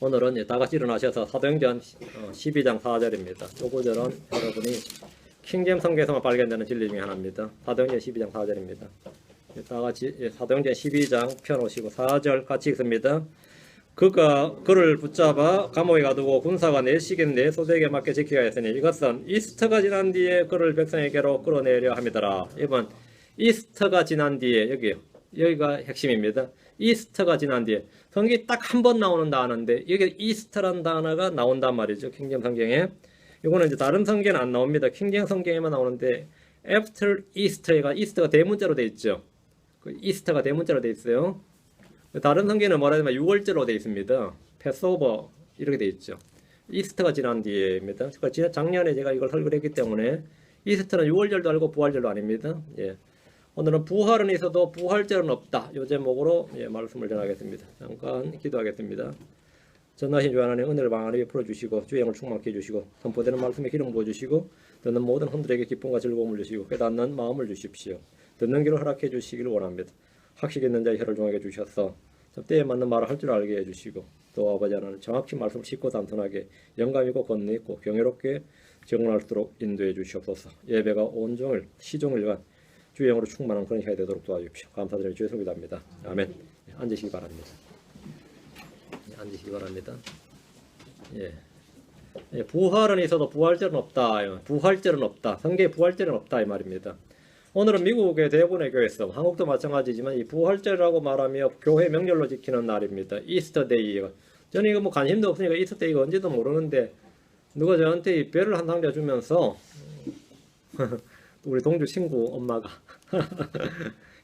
오늘은 다 같이 일어나셔서 사도행전 12장 4절입니다. 이 구절은 여러분이 킹잼 성경에서만 발견되는 진리 중에 하나입니다. 사도행전 12장 4절입니다. 다 같이 사도행전 12장 펴놓으시고 4절 같이 읽습니다. 그가 그를 붙잡아 감옥에 가두고 군사가 내시겠네 소재에게 맡겨 지키게 하였으니 이것은 이스터가 지난 뒤에 그를 백성에게로 끌어내려 함이더라. 이번 이스터가 지난 뒤에 여기가 핵심입니다. 이스터가 지난 뒤에 성경이 딱 한 번 나오는 단어인데 여기 이스터란 단어가 나온단 말이죠. 킹잼 성경에. 이거는 이제 다른 성경은 안 나옵니다. 킹잼 성경에만 나오는데 after 이스터가 대문자로 돼 있죠. 그 이스터가 대문자로 돼 있어요. 다른 성경은 뭐라 하면 6월절로 되어 있습니다. 패스오버 이렇게 되어 있죠. 이스터가 지난 뒤에입니다. 그러니까 작년에 제가 이걸 설교를 했기 때문에 이스터는 6월절도 알고 부활절도 아닙니다. 예. 오늘은 부활은 있어도 부활절은 없다. 이 제목으로 말씀을 전하겠습니다. 잠깐 기도하겠습니다. 전하신 주 하나님 은혜를 방안에 베풀어 주시고 주의 영을 충만케 해주시고 선포되는 말씀에 기름 부어주시고 듣는 모든 흔들에게 기쁨과 즐거움을 주시고 깨닫는 마음을 주십시오. 듣는 길을 허락해 주시기를 원합니다. 학식 있는 자의 혀를 종하게 주셔서 때에 맞는 말을 할 줄 알게 해주시고 또 아버지 하나님 정확히 말씀을 쉽고 단순하게 영감있고 권능 있고 경외롭게 적응할수록 인도해 주시옵소서. 예배가 온종일 시종일관 주의 영으로 충만한 그런 시간이 되도록 도와주십시오. 감사드리며 주의 소개합니다. 아멘. 앉으시기 바랍니다. 앉으시기 바랍니다. 예. 부활은 있어도 부활절은 없다. 부활절은 없다. 성경에 부활절은 없다 이 말입니다. 오늘은 미국의 대부분의 교회에서 한국도 마찬가지지만 이 부활절이라고 말하며 교회 명절로 지키는 날입니다. 이스터데이. 저는 이거 뭐 관심도 없으니까 이스터데이가 언제도 모르는데 누가 저한테 이 별을 한 상자 주면서 우리 동주 친구 엄마가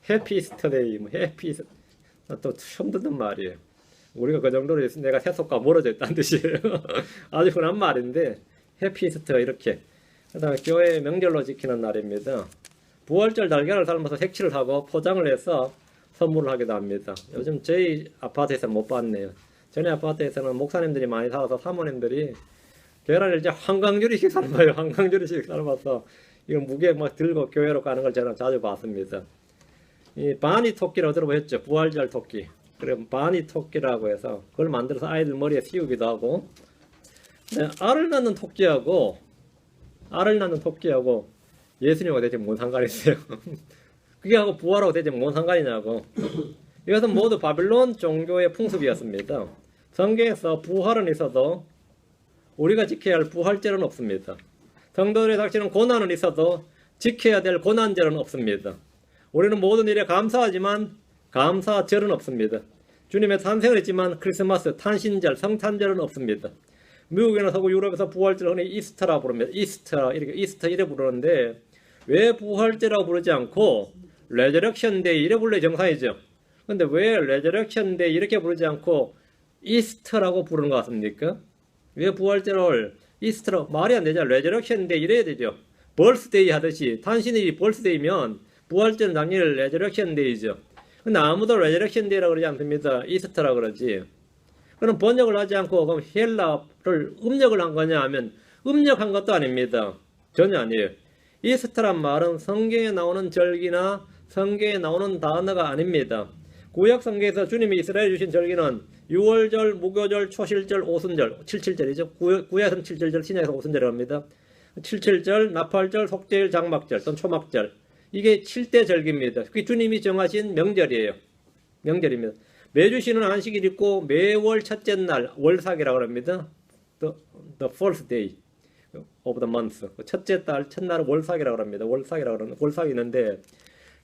해피 이스터데이 해피 이스터 또 처음 듣는 말이에요. 우리가 그 정도로 내가 세속과 멀어져 있다는 뜻이에요. 아주 흔한 말인데 해피 이스터 이렇게 그다음에 교회 명절로 지키는 날입니다. 부활절 달걀을 삶아서 색칠을 하고 포장을 해서 선물을 하기도 합니다. 요즘 저희 아파트에서 못 봤네요. 전에 아파트에서는 목사님들이 많이 사와서 사모님들이 계란을 이제 한강줄이씩 삶아요. 한강줄이씩 삶아서 이거 무게 막 들고 교회로 가는 걸 저는 자주 봤습니다. 이 바니 토끼라고 들어보셨죠? 부활절 토끼. 그래 바니 토끼라고 해서 그걸 만들어서 아이들 머리에 씌우기도 하고 알을 낳는 토끼하고 예수님하고 대체 뭔 상관이 있어요? 그게 하고 부활하고 대체 뭔 상관이냐고. 이것은 모두 바빌론 종교의 풍습이었습니다. 성경에서 부활은 있어도 우리가 지켜야 할 부활절은 없습니다. 성도들의 닥치는 고난은 있어도 지켜야 될 고난절은 없습니다. 우리는 모든 일에 감사하지만 감사절은 없습니다. 주님의 탄생을 했지만 크리스마스, 탄신절, 성탄절은 없습니다. 미국이나 서구 유럽에서 부활절을 흔히 이스터라 부릅니다. 이스터 이래 부르는데 왜 부활절이라고 부르지 않고 레저렉션 데이 이래 불러야 정상이죠. 근데 왜 레저렉션 데이 이렇게 부르지 않고 이스터라고 부르는 것 같습니까? 왜 부활절을 이스터로 말이 안 되죠. 레저렉션 데이 이래야 되죠. 벌스데이 하듯이 탄신일이 벌스데이면 부활절은 당연히 레저렉션 데이죠. 근데 아무도 레저렉션 데이라고 그러지 않습니다. 이스터라고 그러지. 그럼 번역을 하지 않고 그럼 헬라를 음력을 한 거냐 하면 음력한 것도 아닙니다. 전혀 아니에요. 이스터란 말은 성경에 나오는 절기나 성경에 나오는 단어가 아닙니다. 구약 성경에서 주님이 이스라엘에 주신 절기는 6월절, 무교절, 초실절, 오순절, 77절이죠. 구약은 77절, 신약에서 오순절이라고 합니다. 77절, 나팔절, 속죄일, 장막절 또는 초막절. 이게 7대 절기입니다. 그게 주님이 정하신 명절이에요. 명절입니다. 매주 쉬는 안식일 있고 매월 첫째 날 월삭이라고 합니다. The first day of the month. 첫째 달 첫날은 월삭이라고 합니다. 월삭이 있는데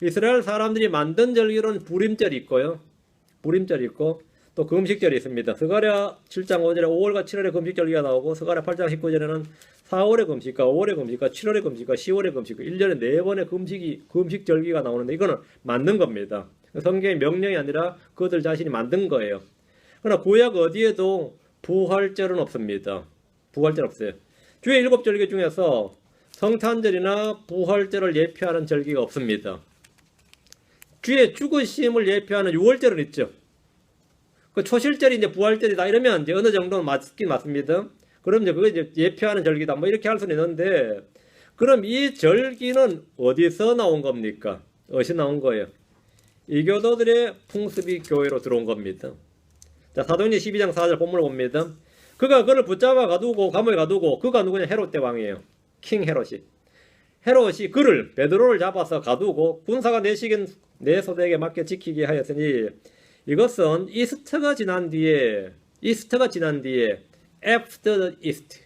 이스라엘 사람들이 만든 절기로는 부림절이 있고요. 부림절이 있고 또 금식절이 있습니다. 스가랴 7장 5절에 5월과 7월에 금식절기가 나오고 스가랴 8장 19절에는 4월의 금식과 5월의 금식과 7월의 금식과 10월의 금식과 1년에 4번의 금식절기가 나오는데 이거는 만든 겁니다. 성경의 명령이 아니라 그들 자신이 만든 거예요. 그러나 구약 어디에도 부활절은 없습니다. 부활절 없어요. 주의 7절기 중에서 성탄절이나 부활절을 예표하는 절기가 없습니다. 주의 죽으심을 예표하는 6월절은 있죠. 그 초실절이 이제 부활절이다 이러면 이제 어느 정도는 맞긴 맞습니다. 그럼 이제 그거 이제 예표하는 절기다 뭐 이렇게 할 수는 있는데 그럼 이 절기는 어디서 나온 겁니까? 어디서 나온 거예요? 이교도들의 풍습이 교회로 들어온 겁니다. 자, 사도행전 12장 4절 본문을 봅니다. 그가 그를 붙잡아 가두고 감옥에 가두고, 그가 누구냐? 헤롯 대왕이에요. 킹 헤롯이. 헤롯이 그를, 베드로를 잡아서 가두고 군사가 내시긴 내 소대에게 맡겨 지키게 하였으니, 이것은 이스터가 지난 뒤에 after East,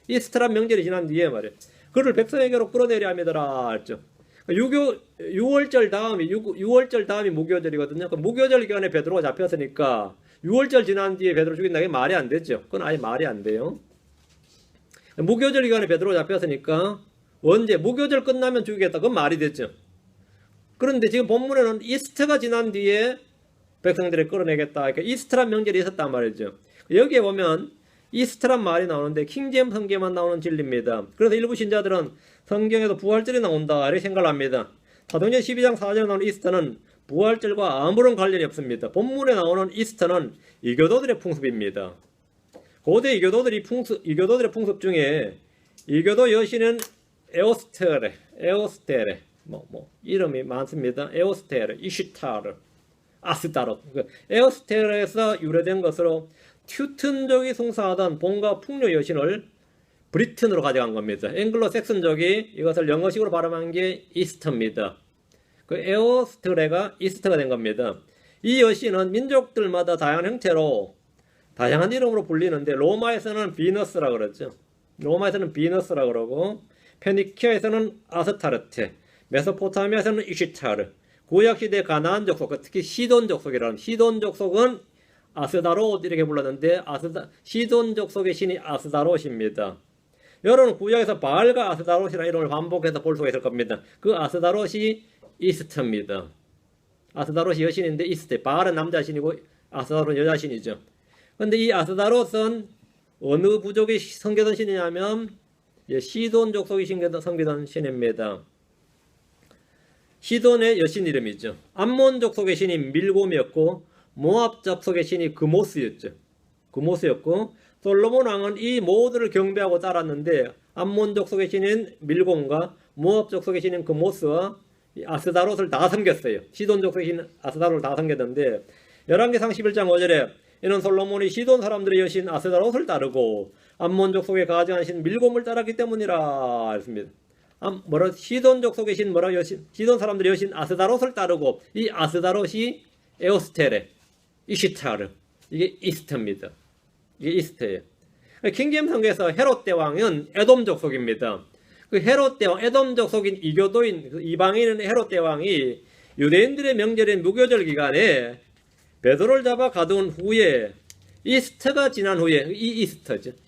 이스트란 명절이 지난 뒤에 말이에요. 그를 백성에게로 끌어내려 함이더라 했죠. 6월절 다음이 무교절이거든요. 그 무교절 기간에 베드로가 잡혔으니까 6월절 지난 뒤에 베드로 죽인다. 게 말이 안 되죠. 그건 아예 말이 안 돼요. 무교절 기간에 베드로가 잡혔으니까 언제 무교절 끝나면 죽이겠다. 그건 말이 됐죠. 그런데 지금 본문에는 이스터가 지난 뒤에 백성들을 끌어내겠다. 그러니까 이스터란 명절이 있었단 말이죠. 여기에 보면 이스터란 말이 나오는데 킹제임스 성경에만 나오는 진리입니다. 그래서 일부 신자들은 성경에도 부활절이 나온다 이렇게 생각을 합니다. 사도행전 12장 4절에 나오는 이스터는 부활절과 아무런 관련이 없습니다. 본문에 나오는 이스터는 이교도들의 풍습입니다. 고대 이교도들의 풍습 중에 이교도 여신은 에오스테레 이름이 많습니다. 에오스테레, 이슈타르, 아스타롯. 에오스테레에서 유래된 것으로 튜튼족이 숭상하던 봄과 풍요 여신을 브리튼으로 가져간 겁니다. 앵글로 섹슨족이 이것을 영어식으로 발음한 게 이스터입니다. 그 에오스테레가 이스터가 된 겁니다. 이 여신은 민족들마다 다양한 형태로 다양한 이름으로 불리는데 로마에서는 비너스라 그러죠. 로마에서는 비너스라 그러고 페니키아에서는 아스타르테, 메소포타미아에서는 이시타르, 구약시대 가나안 족속, 특히 시돈 족속이라는 시돈 족속은 아스다롯 이렇게 불렀는데 시돈 족속의 신이 아스다롯입니다. 여러분 구약에서 바알과 아스다롯이라는 이름을 반복해서 볼 수가 있을 겁니다. 그 아스다롯이 이스터입니다. 아스다롯이 여신인데 이스터, 바알은 남자신이고 아스다롯은 여자신이죠. 그런데 이 아스다롯은 어느 부족이 섬기던 신이냐면 시돈 족속이 섬기던 신입니다. 시돈의 여신 이름이죠. 암몬 족속의 신이 밀곰이었고 모압 족속의 신이 그모스였죠. 그모스였고 솔로몬 왕은 이 모두를 경배하고 따랐는데 암몬 족속의 신인 밀곰과 모압 족속의 신인 그모스와 아스다롯을 다 섬겼어요. 시돈 족속의 신 아스다롯을 다 섬겼는데 열왕기상 11장 5절에 이는 솔로몬이 시돈 사람들의 여신 아스다롯을 따르고 암몬 족속의 가증한 신 밀곰을 따랐기 때문이라 했습니다. 시돈 족속의 신 시돈 사람들의 여신 아스다롯을 따르고 이 아스다롯이 에오스테레, 이시타르, 이게 이스터입니다. 이게 이스터예요. 킹제임스 성경에서 헤롯 대왕은 에돔 족속입니다. 그 헤롯 대왕, 에돔 족속인 이교도인 이방인은 헤롯 대왕이 유대인들의 명절인 무교절 기간에 베드로를 잡아 가둔 후에 이스터가 지난 후에 이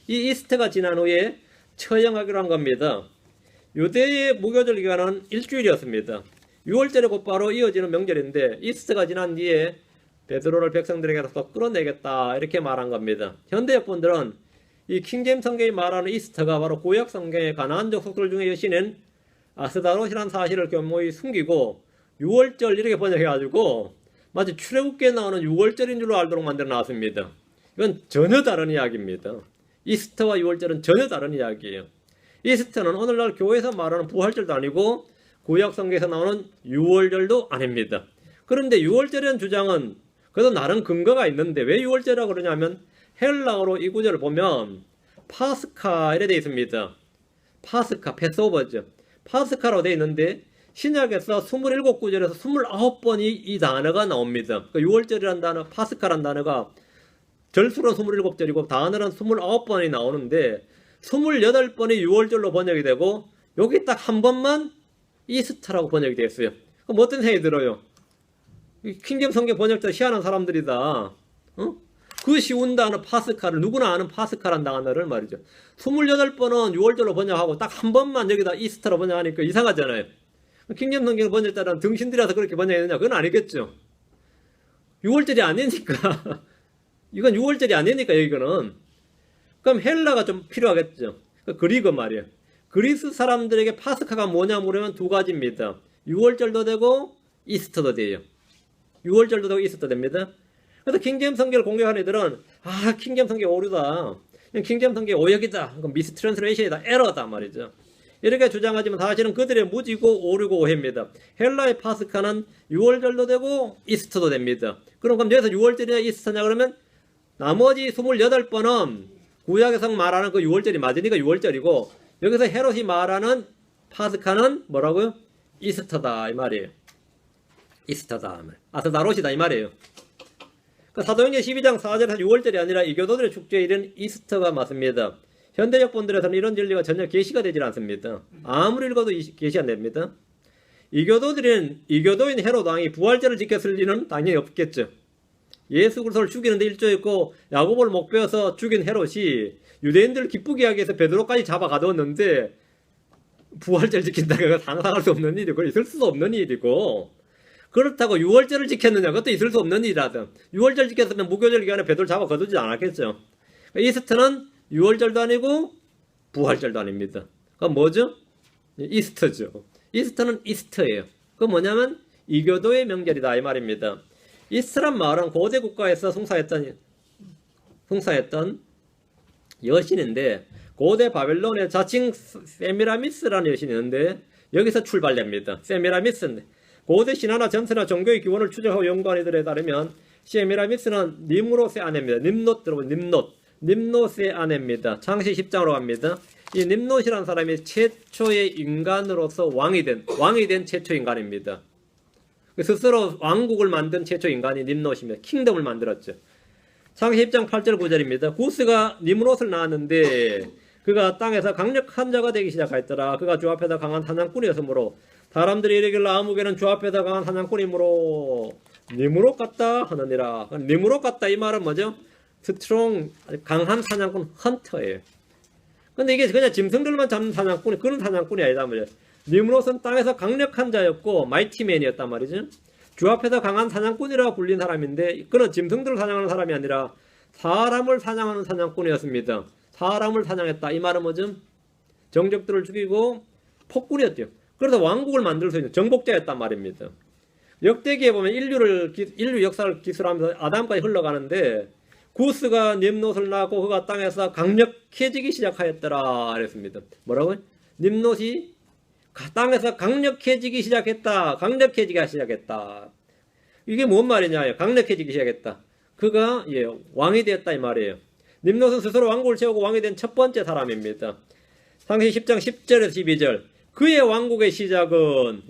이스터가 지난 후에 처형하기로 한 겁니다. 유대의 무교절 기간은 일주일이었습니다. 6월절에 곧바로 이어지는 명절인데 이스터가 지난 뒤에 베드로를 백성들에게서 끌어내겠다 이렇게 말한 겁니다. 현대의 분들은 이 킹제임스 성경이 말하는 이스터가 바로 구약 성경의 가나안 족속들 중에 여신인 아스다롯이라는 사실을 교묘히 숨기고 6월절 이렇게 번역해가지고 마치 출애굽기에 나오는 6월절인 줄로 알도록 만들어 놨습니다. 이건 전혀 다른 이야기입니다. 이스터와 6월절은 전혀 다른 이야기예요. 이스터는 오늘날 교회에서 말하는 부활절도 아니고 구약 성경에서 나오는 6월절도 아닙니다. 그런데 6월절이라는 주장은 그래도 나름 근거가 있는데 왜 6월절이라고 그러냐면 헬라어로 이 구절을 보면 파스카 이렇게 되어 있습니다. 파스카, 패스오버죠. 파스카라고 되어 있는데 신약에서 27구절에서 29번이 이 단어가 나옵니다. 그러니까 6월절이라는 단어, 파스카라는 단어가 절수로는 27절이고 단어는 29번이 나오는데 28번이 6월절로 번역이 되고 여기 딱 한 번만 이스터라고 번역이 되어 있어요. 그럼 어떤 생각이 들어요? 킹제임스 성경 번역자 희한한 사람들이다. 그 쉬운 단어 파스카를 누구나 아는 파스카란 단어를 말이죠. 28번은 6월절로 번역하고 딱 한 번만 여기다 이스터로 번역하니까 이상하잖아요. 킹제임스 성경 번역자는 등신들이라서 그렇게 번역했느냐? 그건 아니겠죠. 6월절이 아니니까 이건 6월절이 아니니까 이거는. 그럼 헬라가 좀 필요하겠죠. 그리고 말이에요. 그리스 사람들에게 파스카가 뭐냐 물으면 두 가지입니다. 6월절도 되고 이스터도 돼요. 6월절도 되고 이스터도 됩니다. 그래서 킹제임스 성경을 공격하는 애들은 킹제임스 성경 오류다. 킹제임스 성경 오역이다. 미스트랜스레이션이다. 에러다 말이죠. 이렇게 주장하지만 사실은 그들의 무지고 오류고 오해입니다. 헬라의 파스카는 6월절도 되고 이스터도 됩니다. 그럼 여기서 6월절이냐 이스터냐 그러면 나머지 28번은 구약에서 말하는 그 6월절이 맞으니까 6월절이고 여기서 헤롯이 말하는 파스카는 뭐라고요? 이스터다 이 말이에요. 이스터다. 아스다롯이다 이 말이에요. 그 사도행전 12장 4절에서 6월절이 아니라 이교도들의 축제일은 이스터가 맞습니다. 현대적 본들에서는 이런 진리가 전혀 계시가 되질 않습니다. 아무리 읽어도 계시 안 됩니다. 이교도인 헤롯 왕이 부활절을 지켰을 리는 당연히 없겠죠. 예수 그리스도를 죽이는데 일조했고 야고보를 목베어서 죽인 헤롯이 유대인들을 기쁘게 하기 위해서 베드로까지 잡아 가두었는데 부활절 지킨다가 상상할 수 없는 일이고 있을 수 없는 일이고 그렇다고 6월절을 지켰느냐 그것도 있을 수 없는 일이라든 6월절 지켰으면 무교절 기간에 베드로를 잡아 거두지 않았겠죠. 이스터는 6월절도 아니고 부활절도 아닙니다. 그건 뭐죠? 이스터죠. 이스터는 이스터예요. 그건 뭐냐면 이교도의 명절이다 이 말입니다. 이스라엘 말은 고대 국가에서 송사했던 여신인데 고대 바벨론의 자칭 세미라미스라는 여신이 있는데 여기서 출발됩니다. 세미라미스인데 고대 신화나 전설이나 종교의 기원을 추적하고 연구한 이들에 따르면 세미라미스는 님롯의 아내입니다. 님롯 여러분 님롯의 아내입니다. 창시 10장으로 갑니다. 이 님롯이라는 사람이 최초의 인간으로서 왕이 된 최초 인간입니다. 스스로 왕국을 만든 최초 인간이 님롯입니다. 킹덤을 만들었죠. 창시 10장 8절 9절입니다. 구스가 님롯을 낳았는데 그가 땅에서 강력한 자가 되기 시작하였더라. 그가 주 앞에서 강한 사냥꾼이었으므로 사람들이 이르기를 아무개는 주 앞에서 강한 사냥꾼이므로 님롯 같다 하느니라. 님롯 같다 이 말은 뭐죠? 스트롱 강한 사냥꾼 헌터예요. 근데 이게 그냥 짐승들만 잡는 사냥꾼이 그런 사냥꾼이 아니다 말이에요. 님롯은 땅에서 강력한 자였고 마이티맨이었단 말이죠. 주 앞에서 강한 사냥꾼이라고 불린 사람인데 그는 짐승들을 사냥하는 사람이 아니라 사람을 사냥하는 사냥꾼이었습니다. 사람을 사냥했다. 이 말은 뭐죠? 정적들을 죽이고 폭군이었죠. 그래서 왕국을 만들 수 있는 정복자였단 말입니다. 역대기에 보면 인류 역사를 기술하면서 아담까지 흘러가는데 구스가 님롯을 낳고 그가 땅에서 강력해지기 시작하였더라 그랬습니다. 뭐라고요? 님롯이 땅에서 강력해지기 시작했다. 강력해지기 시작했다. 이게 뭔 말이냐? 강력해지기 시작했다. 그가 왕이 되었다 이 말이에요. 님롯은 스스로 왕국을 세우고 왕이 된 첫 번째 사람입니다. 창시 10장 10절에서 12절. 그의 왕국의 시작은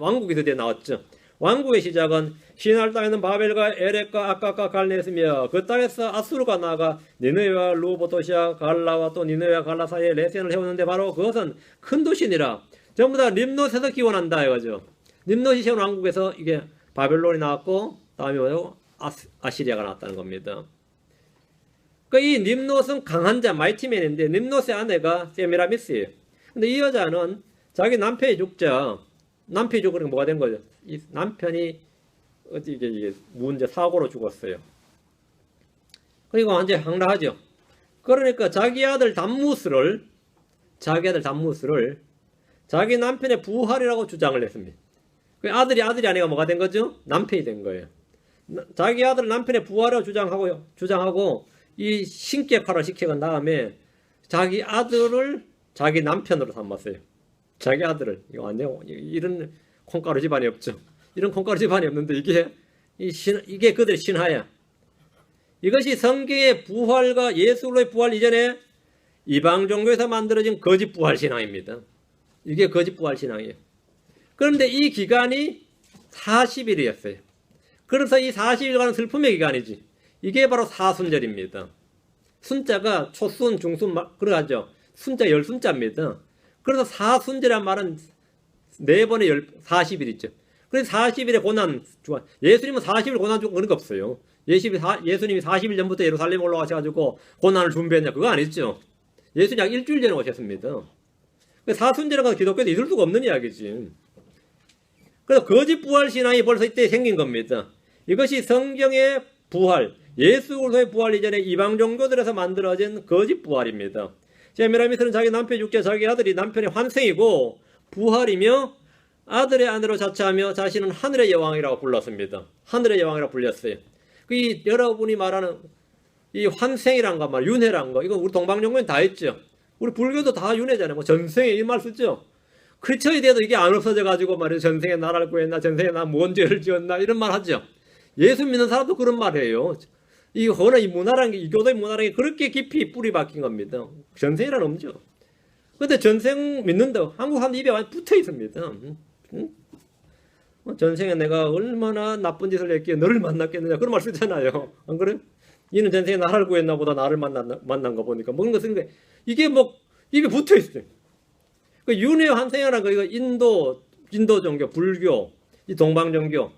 왕국이 드디어 나왔죠. 왕국의 시작은 시날 땅에 있는 바벨과 에렉과 아까과 갈네였으며 그 땅에서 아수르가 나아가 니느웨와 루보토시아 갈라와 또 니느웨와 갈라 사이에 레센을 해오는데 바로 그것은 큰 도시니라. 전부 다 님롯에서 기원한다 이거죠. 님롯이 세운 왕국에서 이게 바벨론이 나왔고 다음에 뭐냐고 아시리아가 나왔다는 겁니다. 이 님롯은 강한 자 마이티맨인데 님롯의 아내가 세미라미스예요. 근데 이 여자는 자기 남편이 죽자 남편이 죽으니까 뭐가 된 거죠? 이 남편이 이게 문제 사고로 죽었어요. 그리고 완전히 황당하죠. 그러니까 자기 아들 담무스를 자기 남편의 부활이라고 주장을 했습니다. 그 아들이 아니가 뭐가 된 거죠? 남편이 된 거예요. 자기 아들 남편의 부활이라고 주장하고 이 신격화를 시켜간 다음에 자기 아들을 자기 남편으로 삼았어요. 자기 아들을. 이거 안 돼요. 이런 콩가루 집안이 없죠. 이런 콩가루 집안이 없는데 이게 그들의 신화야. 이것이 성경의 부활과 예수로의 부활 이전에 이방 종교에서 만들어진 거짓 부활 신앙입니다. 이게 거짓 부활 신앙이에요. 그런데 이 기간이 40일이었어요. 그래서 이 40일간은 슬픔의 기간이지. 이게 바로 사순절입니다. 순자가 초순, 중순, 그러죠. 순자 10순자입니다. 그래서 사순절이란 말은 4번에 40일 있죠. 그래서 40일의 고난, 예수님은 40일 고난 주고 그런 거 없어요. 예수님이 40일 전부터 예루살렘 올라가셔가지고 고난을 준비했냐, 그거 아니죠. 예수님 약 일주일 전에 오셨습니다. 사순절은 기독교도 있을 수가 없는 이야기지. 그래서 거짓 부활 신앙이 벌써 이때 생긴 겁니다. 이것이 성경의 부활, 예수 그리스도의 부활 이전에 이방 종교들에서 만들어진 거짓 부활입니다. 세미라미스는 자기 남편이 죽자 자기 아들이 남편의 환생이고 부활이며 아들의 아내로 자처하며 자신은 하늘의 여왕이라고 불렀습니다. 하늘의 여왕이라고 불렸어요. 이 여러분이 말하는 이 환생이란 거, 윤회란 거, 이건 우리 동방종교는 다 있죠. 우리 불교도 다 윤회잖아요. 뭐 전생에 이 말 쓰죠. 크리스천이 돼도 이게 안 없어져가지고 말이죠. 전생에 나라를 구했나, 전생에 나 뭔 죄를 지었나 이런 말 하죠. 예수 믿는 사람도 그런 말 해요. 이 허나 이 문화라는 게, 이 교도의 문화라는 게 그렇게 깊이 뿌리 박힌 겁니다. 전생이란 없죠. 근데 전생 믿는다. 한국 사람 입에 많이 붙어 있습니다. 전생에 내가 얼마나 나쁜 짓을 했기에 너를 만났겠느냐. 그런 말 쓰잖아요. 안 그래? 이는 전생에 나를 구했나 보다 나를 만난 거 보니까. 뭔가 쓰는 게, 이게 뭐, 입에 붙어 있어요. 그 윤회 환생이라는 거, 이거 인도 종교, 불교, 이 동방 종교,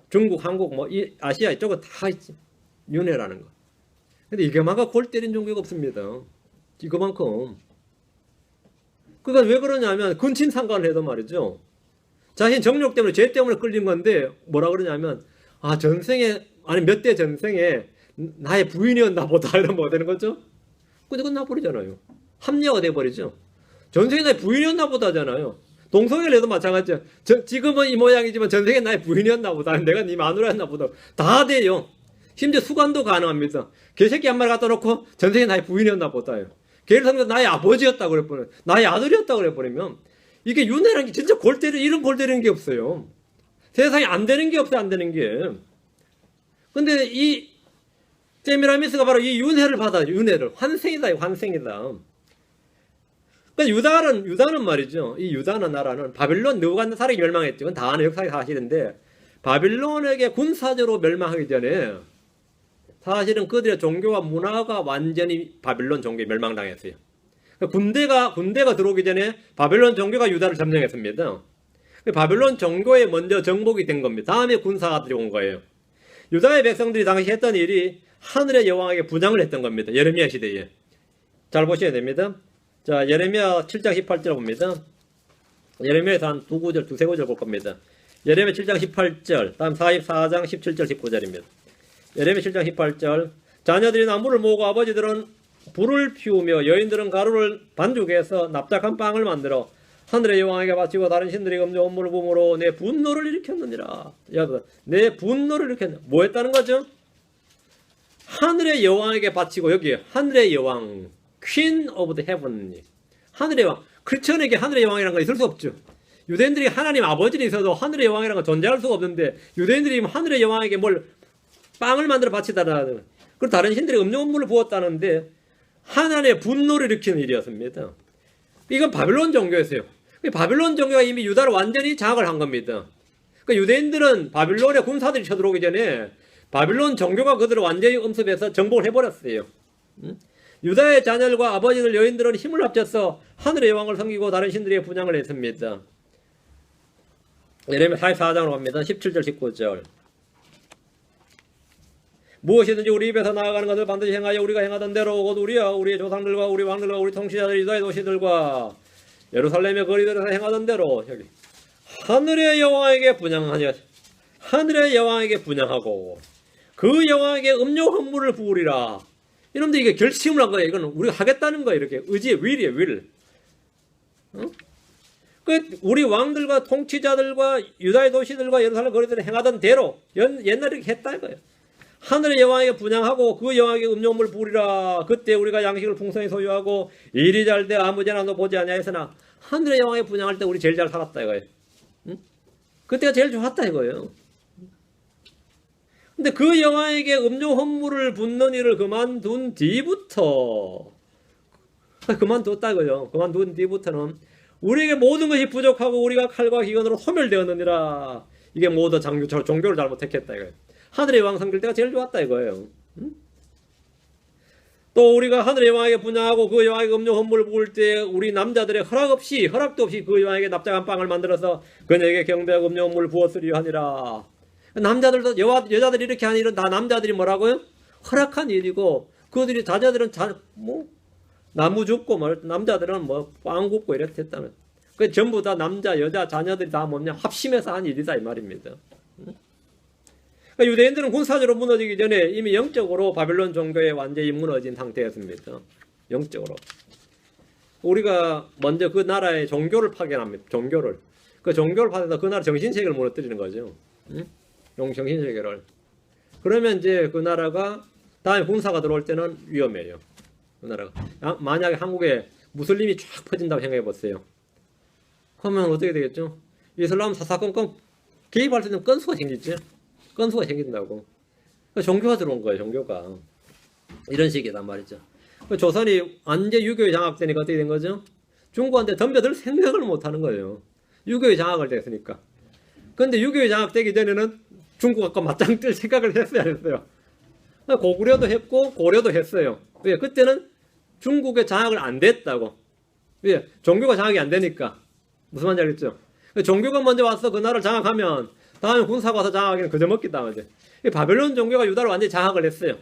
중국, 한국, 뭐, 이 아시아 이쪽은 다 있지. 윤회라는 거. 근데 이게만큼 골 때린 종교가 없습니다. 이거만큼. 그러니까 왜 그러냐면, 근친상간을 해도 말이죠. 자신 정욕 때문에, 죄 때문에 끌린 건데, 뭐라 그러냐면, 아, 전생에, 아니, 몇 대 전생에 나의 부인이었나 보다. 이러면 뭐 되는 거죠? 근데 그건 나버리잖아요. 합리화가 돼버리죠. 전생에 나의 부인이었나 보다잖아요. 동성애를 해도 마찬가지죠. 지금은 이 모양이지만 전생에 나의 부인이었나 보다. 내가 네 마누라였나 보다. 다 돼요. 심지어 수관도 가능합니다. 개새끼 한 마리 갖다 놓고 전생에 나의 부인이었나 보다요. 개를 상대로 나의 아버지였다고 그래버리면, 나의 아들이었다고 그래버리면, 이게 윤회라는 게 진짜 이런 골 때리는 게 없어요. 세상에 안 되는 게 없어요, 안 되는 게. 근데 이 세미라미스가 바로 이 윤회를 받아요, 윤회를. 환생이다, 환생이다. 그러니까 유다는 말이죠. 이 유다는 나라는 바빌론 느부갓네살이 멸망했죠. 그건 다 아는 역사의 사실인데, 바빌론에게 군사적으로 멸망하기 전에 사실은 그들의 종교와 문화가 완전히 바빌론 종교에 멸망당했어요. 군대가 들어오기 전에 바빌론 종교가 유다를 점령했습니다. 바빌론 종교에 먼저 정복이 된 겁니다. 다음에 군사들이 온 거예요. 유다의 백성들이 당시 했던 일이 하늘의 여왕에게 분향을 했던 겁니다. 예레미야 시대에. 잘 보셔야 됩니다. 자, 예레미야 7장 18절 봅니다. 예레미야에서 한 두세 구절 볼 겁니다. 예레미야 7장 18절, 다음 44장 17절 19절입니다. 예레미야 7장 18절, 자녀들이 나무를 모으고 아버지들은 불을 피우며 여인들은 가루를 반죽해서 납작한 빵을 만들어 하늘의 여왕에게 바치고 다른 신들이 음료 온물을 부음으로 내 분노를 일으켰느니라. 내 분노를 일으켰느니라. 뭐 했다는 거죠? 하늘의 여왕에게 바치고, 여기 하늘의 여왕, Queen of the Heaven, 하늘의 왕. 크리스천에게 하늘의 여왕이라는 건 있을 수 없죠. 유대인들이 하나님 아버지를 있어도 하늘의 여왕이라는 건 존재할 수가 없는데, 유대인들이 하늘의 여왕에게 빵을 만들어 바치다라는, 그리고 다른 신들이 음료 온물을 부었다는데 하나님의 분노를 일으키는 일이었습니다. 이건 바빌론 종교였어요. 바빌론 종교가 이미 유다를 완전히 장악을 한 겁니다. 그러니까 유대인들은 바빌론의 군사들이 쳐들어오기 전에 바빌론 종교가 그들을 완전히 음습해서 정복을 해버렸어요. 유다의 자녀들과 아버지들 여인들은 힘을 합쳐서 하늘의 여왕을 섬기고 다른 신들에게 분향을 했습니다. 예레미야 44장으로 갑니다. 17절 19절. 무엇이든지 우리 입에서 나아가는 것을 반드시 행하여 우리가 행하던 대로 곧 우리와 우리의 조상들과 우리 왕들과 우리 통치자들 유다의 도시들과 예루살렘의 거리들에서 행하던 대로, 여기 하늘의 여왕에게 분향하냐, 하늘의 여왕에게 분향하고 그 여왕에게 음료 헌물을 부으리라. 이놈들 이게 결심을 한 거예요. 이거는 우리가 하겠다는 거예요. 이렇게 의지의 will이에요, will. 우리 왕들과 통치자들과 유다의 도시들과 예루살렘 거리들에 행하던 대로 옛날에 이렇게 했다 이거예요. 하늘의 여왕에게 분향하고 그 여왕에게 음료물 부으리라. 그때 우리가 양식을 풍성히 소유하고 일이 잘 돼 아무 재난도 보지 아니하였으나 하늘의 여왕에게 분향할 때 우리 제일 잘 살았다 이거예요. 그때가 제일 좋았다 이거예요. 근데 그 여왕에게 음료 헌물을 붓는 일을 그만둔 뒤부터, 그만뒀다 이거예요. 그만둔 뒤부터는 우리에게 모든 것이 부족하고 우리가 칼과 기근으로 소멸되었느니라. 이게 모두 종교를 잘못했겠다 이거예요. 하늘의 왕 섬길 때가 제일 좋았다 이거예요. 또 우리가 하늘의 왕에게 분양하고 그 여왕에게 음료 헌물을 부을 때 우리 남자들의 허락도 없이 그 여왕에게 납작한 빵을 만들어서 그녀에게 경배하고 음료 헌물을 부었으리라 하니라. 남자들도 여자들이 이렇게 하는 일은 다 남자들이 뭐라고요? 허락한 일이고, 그들이 자녀들은 나무 줍고 남자들은 빵 굽고 이렇게 했다는. 그 전부 다 남자 여자 자녀들이 다 합심해서 한 일이다 이 말입니다. 그러니까 유대인들은 군사적으로 무너지기 전에 이미 영적으로 바빌론 종교에 완전히 무너진 상태였습니다. 영적으로. 우리가 먼저 그 나라의 종교를 파견합니다. 종교를. 그 종교를 파견해서 그 나라 정신세계를 무너뜨리는 거죠. 정신세계를. 그러면 이제 그 나라가 다음에 군사가 들어올 때는 위험해요. 그 나라가. 만약에 한국에 무슬림이 쫙 퍼진다고 생각해 보세요. 그러면 어떻게 되겠죠? 이슬람 사사건건 개입할 수 있는 건수가 생기죠. 건수가 생긴다고. 종교가 들어온 거예요, 종교가. 이런 식이단 말이죠. 조선이 완전 유교에 장악되니까 어떻게 된 거죠? 중국한테 덤벼들 생각을 못 하는 거예요. 유교에 장악을 됐으니까. 근데 유교에 장악되기 전에는 중국과 맞짱 뜰 생각을 했어야 했어요. 고구려도 했고 고려도 했어요. 왜? 그때는 중국에 장악을 안 됐다고. 왜? 종교가 장악이 안 되니까. 무슨 말인지 알겠죠? 종교가 먼저 와서 그 나라를 장악하면 다음에 군사가 와서 장악하기는 그저 먹겠다 말이죠. 바벨론 종교가 유다를 완전히 장악을 했어요.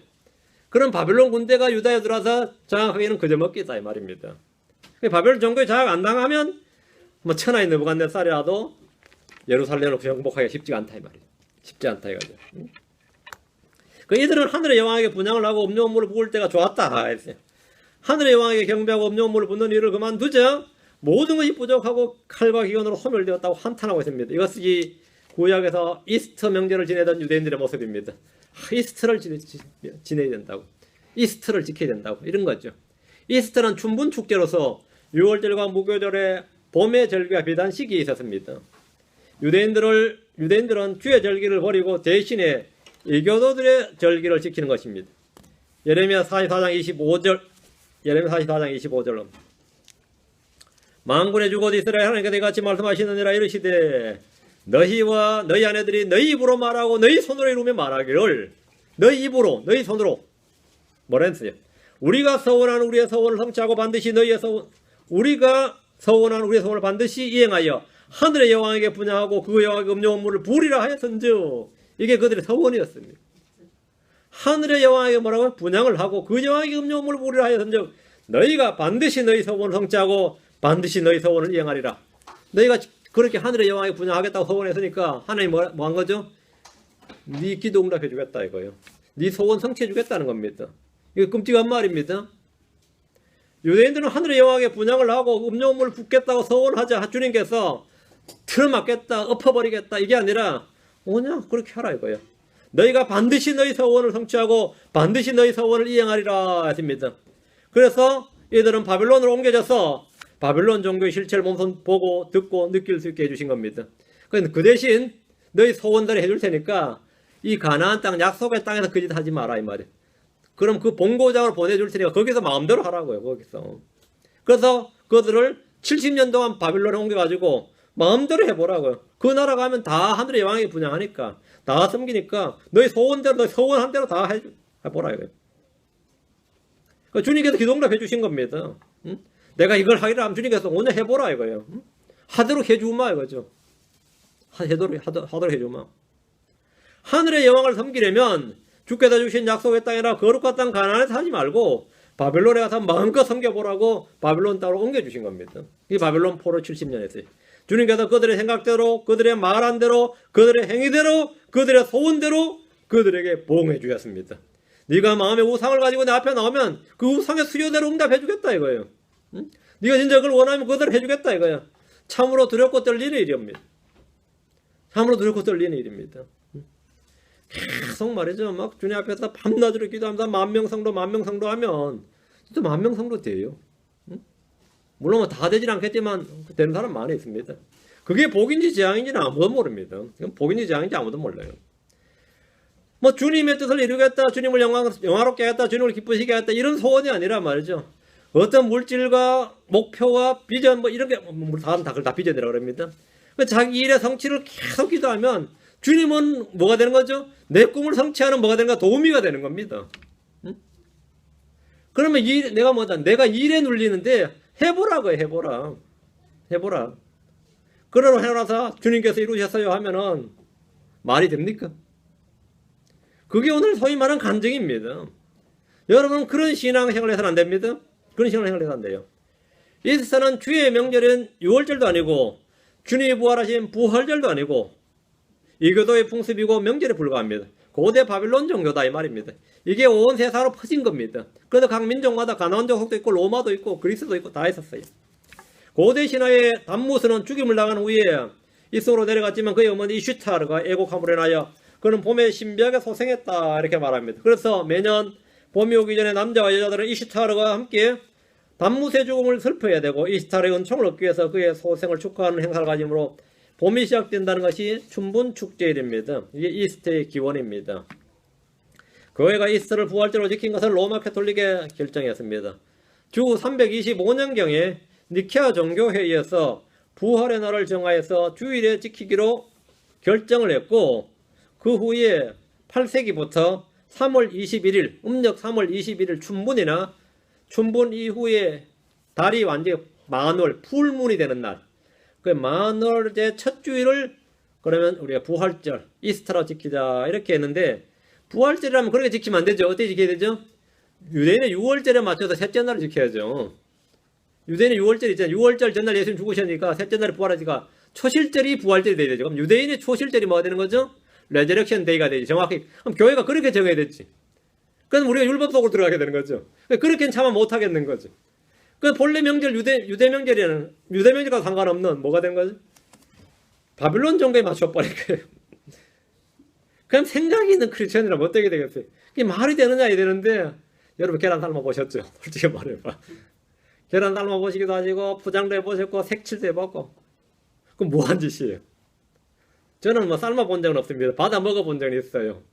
그럼 바벨론 군대가 유다에 들어와서 장악하기는 그저 먹겠다 이 말입니다. 바벨론 종교에 장악 안 당하면 뭐 천하의 느부갓네살이라도 예루살렘을 정복하기가 쉽지가 않다 이 말이에요. 쉽지 않다 이거죠. 그 이들은 하늘의 여왕에게 분향을 하고 음료물을 부을 때가 좋았다 했어요. 하늘의 여왕에게 경배하고 음료물을 붓는 일을 그만두자 모든 것이 부족하고 칼과 기근으로 소멸되었다고 한탄하고 있습니다. 이것이 구약에서 이스터 명절을 지내던 유대인들의 모습입니다. 이스터를 지내야 된다고. 이스터를 지켜야 된다고. 이런 거죠. 이스터는 춘분 축제로서 6월절과 무교절에 봄의 절기와 비단 시기에 있었습니다. 유대인들은 주의 절기를 버리고 대신에 이교도들의 절기를 지키는 것입니다. 예레미야 44장 25절 만군의 주 곧 이스라엘 하나님께 이같이 말씀하시느니라 이르시되 너희와 너희 아내들이 너희 입으로 말하고 너희 손으로 이루며 말하기를 너희 입으로 너희 손으로 뭐라 했어요? 우리가 서원한 우리의 서원을 성취하고 반드시 너희의 서원 우리가 서원한 우리의 서원을 반드시 이행하여 하늘의 여왕에게 분향하고 그 여왕에게 음료물을 부으리라 하였은즉 이게 그들의 서원이었습니다. 하늘의 여왕에게 뭐라고? 분향을 하고 그 여왕에게 음료물을 부으리라 하였은즉 너희가 반드시 너희 서원을 성취하고 반드시 너희 서원을 이행하리라. 너희가 그렇게 하늘의 여왕에게 분향하겠다고 서원했으니까 하나님이 뭐 한 거죠? 네 기도 응답해 주겠다 이거예요. 네 소원 성취해 주겠다는 겁니다. 이거 끔찍한 말입니다. 유대인들은 하늘의 여왕에게 분향을 하고 음료물을 붓겠다고 서원하자 주님께서 틀어막겠다 엎어버리겠다 이게 아니라 뭐냐 그렇게 하라 이거예요. 너희가 반드시 너희 서원을 성취하고 반드시 너희 서원을 이행하리라 했습니다. 그래서 이들은 바벨론으로 옮겨져서 바벨론 종교의 실체를 몸소 보고 듣고 느낄 수 있게 해주신 겁니다. 그 대신 너희 소원대로 해줄 테니까 이 가나안 땅 약속의 땅에서 그 짓 하지 마라 이 말이에요. 그럼 그 본고장을 보내줄 테니까 거기서 마음대로 하라고요. 거기서. 그래서 그들을 70년 동안 바벨론에 옮겨가지고 마음대로 해보라고요. 그 나라 가면 다 하늘의 여왕에게 분향하니까 다 섬기니까 너희 소원대로 너희 소원한 대로 다 해보라 이거예요. 주님께서 기도응답 해주신 겁니다. 응? 내가 이걸 하기로 하면 주님께서 오늘 해보라 이거예요. 응? 하도록 해주마 이거죠. 하도록 해주마. 하늘의 여왕을 섬기려면 주께서 주신 약속의 땅이라 거룩한 땅 가나안에서 하지 말고 바벨론에 가서 마음껏 섬겨보라고 바벨론 땅으로 옮겨주신 겁니다. 이 바벨론 포로 70년 했어요. 주님께서 그들의 생각대로 그들의 말한 대로 그들의 행위대로 그들의 소원대로 그들에게 보응해 주셨습니다. 네가 마음에 우상을 가지고 내 앞에 나오면 그 우상의 수요대로 응답해 주겠다 이거예요. 응? 네가 진짜 그걸 원하면 그대로 해주겠다 이거야. 참으로 두렵고 떨리는 일입니다. 참으로 두렵고 떨리는 일입니다. 계속 말이죠. 막 주님 앞에서 밤낮으로 기도하면서 만명성도 하면 진짜 만명성도 돼요. 물론 뭐 다 되진 않겠지만 되는 사람 많이 있습니다. 그게 복인지 재앙인지는 아무도 모릅니다. 복인지 재앙인지 아무도 몰라요. 뭐 주님의 뜻을 이루겠다, 주님을 영화롭게 하겠다, 주님을 기쁘시게 하겠다 이런 소원이 아니라 말이죠. 어떤 물질과 목표와 비전 뭐 이런 게 사람 그걸 다 비전이라고 그럽니다. 자기 일의 성취를 계속 기도하면 주님은 뭐가 되는 거죠? 내 꿈을 성취하는 뭐가 되는가? 도우미가 되는 겁니다. 응? 그러면 내가 일에 눌리는데 해보라고요. 해보라. 그러러 해놔서 주님께서 이루셨어요 하면은 말이 됩니까? 그게 오늘 소위 말하는 간증입니다. 여러분 그런 신앙생활을 해서는 안 됩니다. 그런 신앙생활을 해서는 안 돼요. 이 세상은 주의 명절은 6월절도 아니고 주님이 부활하신 부활절도 아니고 이교도의 풍습이고 명절에 불과합니다. 고대 바빌론 종교다 이 말입니다. 이게 온 세상으로 퍼진 겁니다. 그래서 각 민족마다 가나안 족속도 있고 로마도 있고 그리스도 있고 다 있었어요. 고대 신화의 담무스는 죽임을 당한 후에 이스로 내려갔지만 그의 어머니 이슈타르가 애곡함으로 인하여 그는 봄에 신비하게 소생했다 이렇게 말합니다. 그래서 매년 봄이 오기 전에 남자와 여자들은 이슈타르가 함께 담무스의 죽음을 슬퍼해야 되고 이슈타르의 은총을 얻기 위해서 그의 소생을 축하하는 행사를 가짐으로 봄이 시작된다는 것이 춘분 축제일입니다. 이게 이스터의 기원입니다. 교회가 이스터를 부활절로 지킨 것을 로마 캐톨릭에 결정했습니다. 주 325년경에 니케아 종교회의에서 부활의 날을 정하여서 주일에 지키기로 결정을 했고, 그 후에 8세기부터 3월 21일, 음력 3월 21일 춘분이나 춘분 이후에 달이 완전히 만월, 풀문이 되는 날, 그 만월의 첫 주일을 그러면 우리가 부활절, 이스터로 지키자 이렇게 했는데, 부활절이라면 그렇게 지키면 안 되죠. 어떻게 지켜야 되죠? 유대인의 6월절에 맞춰서 셋째 날을 지켜야죠. 유대인의 6월절 있잖아요. 6월절 전날 예수님 죽으셨으니까 셋째 날에 부활하니까 초실절이 부활절이 돼야 되죠. 그럼 유대인의 초실절이 뭐가 되는 거죠? 레저렉션 데이가 되지. 정확히. 그럼 교회가 그렇게 정해야 됐지. 그럼 우리가 율법 속으로 들어가게 되는 거죠. 그렇게는 차마 못 하겠는 거죠. 그 본래 명절 유대 명절에는 유대 명절과 상관없는 뭐가 되는 거죠? 바빌론 종교에 맞춰버릴 거예요. 그럼 생각이 있는 크리스천이라면 어떻게 되겠어요? 그게 말이 되느냐 이 되는데, 여러분 계란 삶아 보셨죠? 솔직히 말해봐. 계란 삶아 보시기도 하시고 포장도 해보셨고 색칠도 해봤고, 그럼 뭐한 짓이에요? 저는 뭐 삶아 본 적은 없습니다. 받아 먹어본 적은 있어요.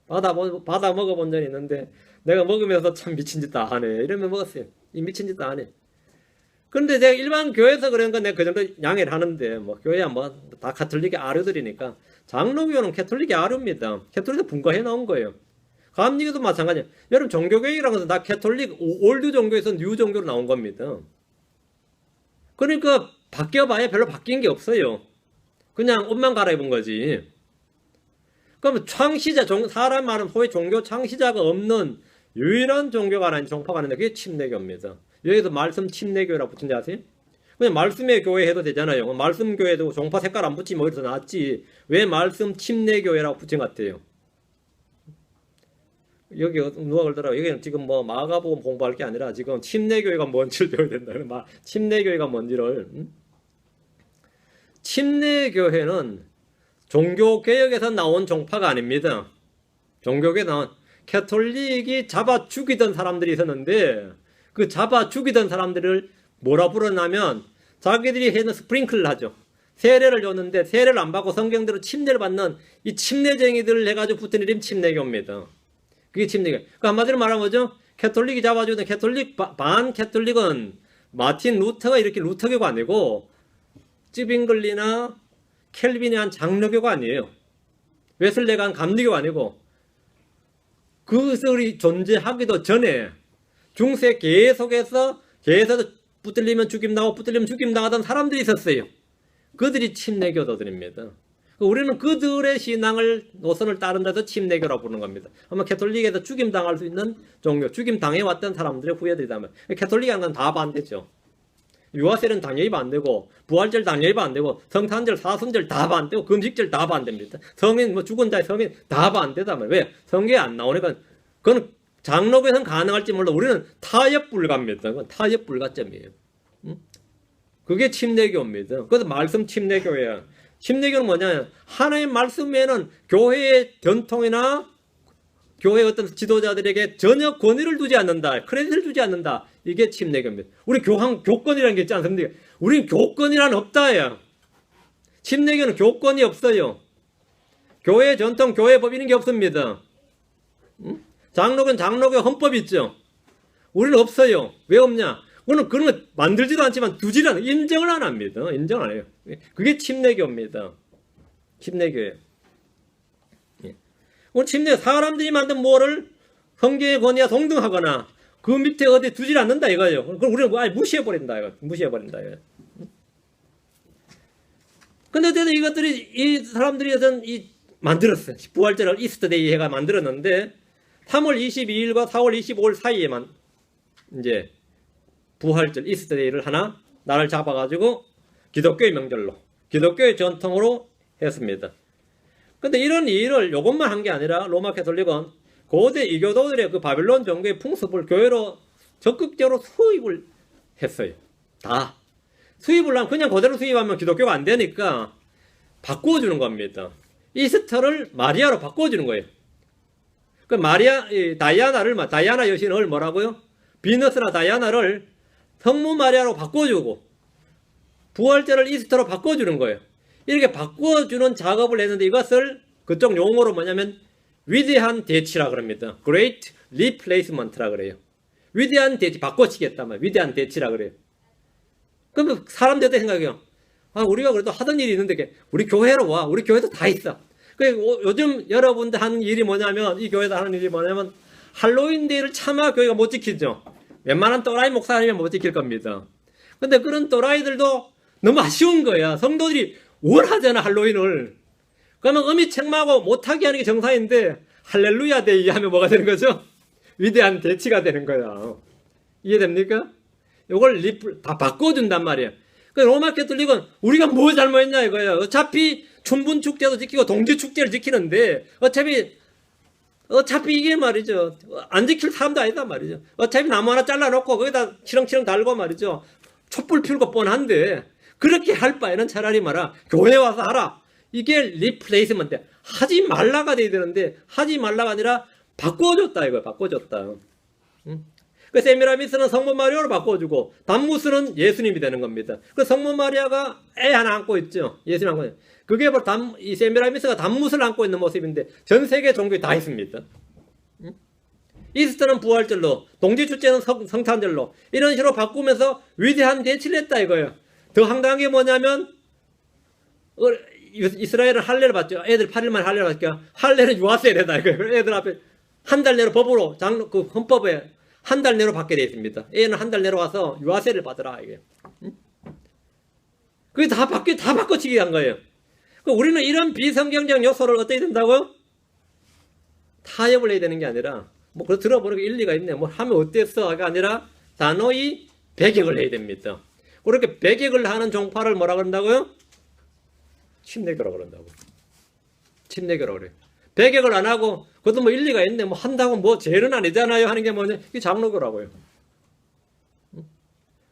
받아 먹어본 적은 있는데, 내가 먹으면서 참 미친 짓 다 하네 이러면 먹었어요. 이 미친 짓 다 하네. 근데 제가 일반 교회에서 그러니까 내가 그 정도 양해를 하는데, 뭐 교회야 뭐 다 가톨릭의 아류들이니까, 장로교는 캐톨릭의 아류입니다. 캐톨릭에서 분과해 나온 거예요. 감리교도 마찬가지예요. 여러분 종교개혁이라는 것은 다 캐톨릭 올드 종교에서 뉴 종교로 나온 겁니다. 그러니까 바뀌어봐야 별로 바뀐 게 없어요. 그냥 옷만 갈아입은 거지. 그러면 창시자, 사람 말은 소위 종교 창시자가 없는 유일한 종교가 하나인 종파가 하는데 그게 침례교입니다. 여기서 말씀 침례교라고 붙인지 아세요? 그냥 말씀의 교회 해도 되잖아요. 말씀 교회도 종파 색깔 안 붙이면 오히려 더 낫지. 왜 말씀 침례교회라고 붙인 것 같아요? 여기 누가 그러더라고요. 여기는 지금 뭐 마가복음 공부할 게 아니라 지금 침례교회가 뭔지를 배워야 된다. 침례교회가 뭔지를. 침례교회는 종교개혁에서 나온 종파가 아닙니다. 종교개혁에 나온 캐톨릭이 잡아 죽이던 사람들이 있었는데, 그 잡아 죽이던 사람들을 뭐라 부르냐면 자기들이 해는 스프링클을 하죠. 세례를 줬는데 세례를 안 받고 성경대로 침례를 받는 이 침례쟁이들을 해가지고 붙은 이름 침례교입니다. 그게 침례교. 그 한마디로 말하면 뭐죠? 캐톨릭이 잡아주던 캐톨릭 반 캐톨릭은 마틴 루터가 이렇게 루터교가 아니고 쯔빙글리나 켈빈이 한 장로교가 아니에요. 웨슬레가 한 감리교가 아니고, 그것이 존재하기도 전에 중세 계속해서 붙들리면 죽임 당하고 붙들리면 죽임 당하던 사람들이 있었어요. 그들이 침례교도들입니다. 우리는 그들의 신앙을 노선을 따른다 해서 침례교라고 부르는 겁니다. 아마 캐톨릭에서 죽임 당할 수 있는 종교, 죽임 당해왔던 사람들의 후예들이다면, 캐톨릭이라는 건 다 반대죠. 유아세는 당연히 반대고, 부활절 당연히 반대고, 성탄절, 사순절 다 반대고, 금식절 다 반대입니다. 성인, 뭐 죽은 자의 성인 다 반대다면, 왜? 성경에 안 나오니까. 그건 장로교에서는 가능할지 몰라. 우리는 타협 불가입니다. 그건 타협 불가점이에요. 그게 침례교입니다. 그래서 말씀 침례교회야. 침례교는 뭐냐? 하나의 말씀에는 교회의 전통이나 교회 어떤 지도자들에게 전혀 권위를 두지 않는다. 크레딧을 주지 않는다. 이게 침례교입니다. 우리 교권이라는 게 있지 않습니까? 우리 교권이란 없다야. 침례교는 교권이 없어요. 교회 전통, 교회 법 이런 게 없습니다. 장로교는 장로교 헌법이 있죠. 우리는 없어요. 왜 없냐? 그런 거 만들지도 않지만 두지도 않아요. 인정을 안 합니다. 인정 안 해요. 그게 침례교입니다. 침례교예요. 오늘 침례, 사람들이 만든 뭐를 성경의 권위와 동등하거나 그 밑에 어디 두질 않는다 이거예요. 그럼 우리는 아예 무시해버린다 이거. 무시해버린다 이거. 근데 어쨌든 이것들이, 이 사람들이 어떤 만들었어요. 부활절을 이스터데이 해가 만들었는데 3월 22일과 4월 25일 사이에만 이제 부활절 이스터데이를 하나 날을 잡아가지고 기독교의 명절로, 기독교의 전통으로 했습니다. 근데 이런 일을 요것만 한 게 아니라 로마 캐톨릭은 고대 이교도들의 그 바빌론 종교의 풍습을 교회로 적극적으로 수입을 했어요. 다. 수입을 하면 그냥 그대로 수입하면 기독교가 안 되니까 바꿔주는 겁니다. 이스터를 마리아로 바꿔주는 거예요. 그 다이아나 여신을 뭐라고요? 비너스나 다이아나를 성모 마리아로 바꿔주고 부활절을 이스터로 바꿔주는 거예요. 이렇게 바꿔주는 작업을 했는데 이것을 그쪽 용어로 뭐냐면 위대한 대치라 그럽니다. Great Replacement라 그래요. 위대한 대치, 바꿔치겠다 말. 위대한 대치라 그래요. 그럼 사람들이 어떻게 생각해요? 아, 우리가 그래도 하던 일이 있는데 우리 교회로 와. 우리 교회도 다 있어. 요즘 여러분들 하는 일이 뭐냐면, 이 교회에서 하는 일이 뭐냐면 할로윈데이를 차마 교회가 못 지키죠. 웬만한 또라이 목사님은 못 지킬 겁니다. 근데 그런 또라이들도 너무 아쉬운 거야. 성도들이 원하잖아, 할로윈을. 그러면 음이 책망하고 못하게 하는 게 정상인데 할렐루야 데이 하면 뭐가 되는 거죠? 위대한 대치가 되는 거야. 이해됩니까? 이걸 다 바꿔준단 말이에요. 그 로마 캐톨릭은 우리가 뭐 잘못했냐 이거예요. 어차피 춘분축제도 지키고 동지축제를 지키는데 어차피 이게 말이죠. 안 지킬 사람도 아니다 말이죠. 어차피 나무 하나 잘라놓고 거기다 치렁치렁 달고 말이죠. 촛불 피우고 뻔한데 그렇게 할 바에는 차라리 말아 교회 와서 하라. 이게 리플레이스먼트. 하지 말라가 돼야 되는데 하지 말라가 아니라 바꿔줬다 이거. 바꿔줬다. 응? 그 세미라미스는 성모 마리아로 바꿔주고 담무스는 예수님이 되는 겁니다. 그 성모 마리아가 애 하나 안고 있죠. 예수님 안고 있죠. 그게 바로 이 세미라미스가 담무스를 안고 있는 모습인데 전 세계 종교에 다 있습니다. 응? 이스터는 부활절로, 동지축제는 성탄절로 이런 식으로 바꾸면서 위대한 대치를 했다 이거예요. 더 황당한 게 뭐냐면 이스라엘은 할례를 받죠. 애들 8일만 할례를 받죠. 할례는 유아세례다 이거예요. 애들 앞에 한 달 내로 법으로 그 헌법에 한 달 내로 받게 되어 있습니다. 애는 한 달 내로 와서 유아세를 받으라 이게. 응? 그게 다 바꿔치기 한 거예요. 우리는 이런 비성경적 요소를 어떻게 된다고요? 타협을 해야 되는 게 아니라 뭐 그거 들어보니까 일리가 있네. 뭐 하면 어땠어가 아니라 단호히 배격을 해야 됩니다. 그렇게 배격을 하는 종파를 뭐라 그런다고요? 침례교라고 그런다고. 침례교라고 그래요. 배격을 안 하고 그것도 뭐 일리가 있네. 뭐 한다고 뭐 죄는 아니잖아요 하는 게 뭐냐? 이게 장로교라고요.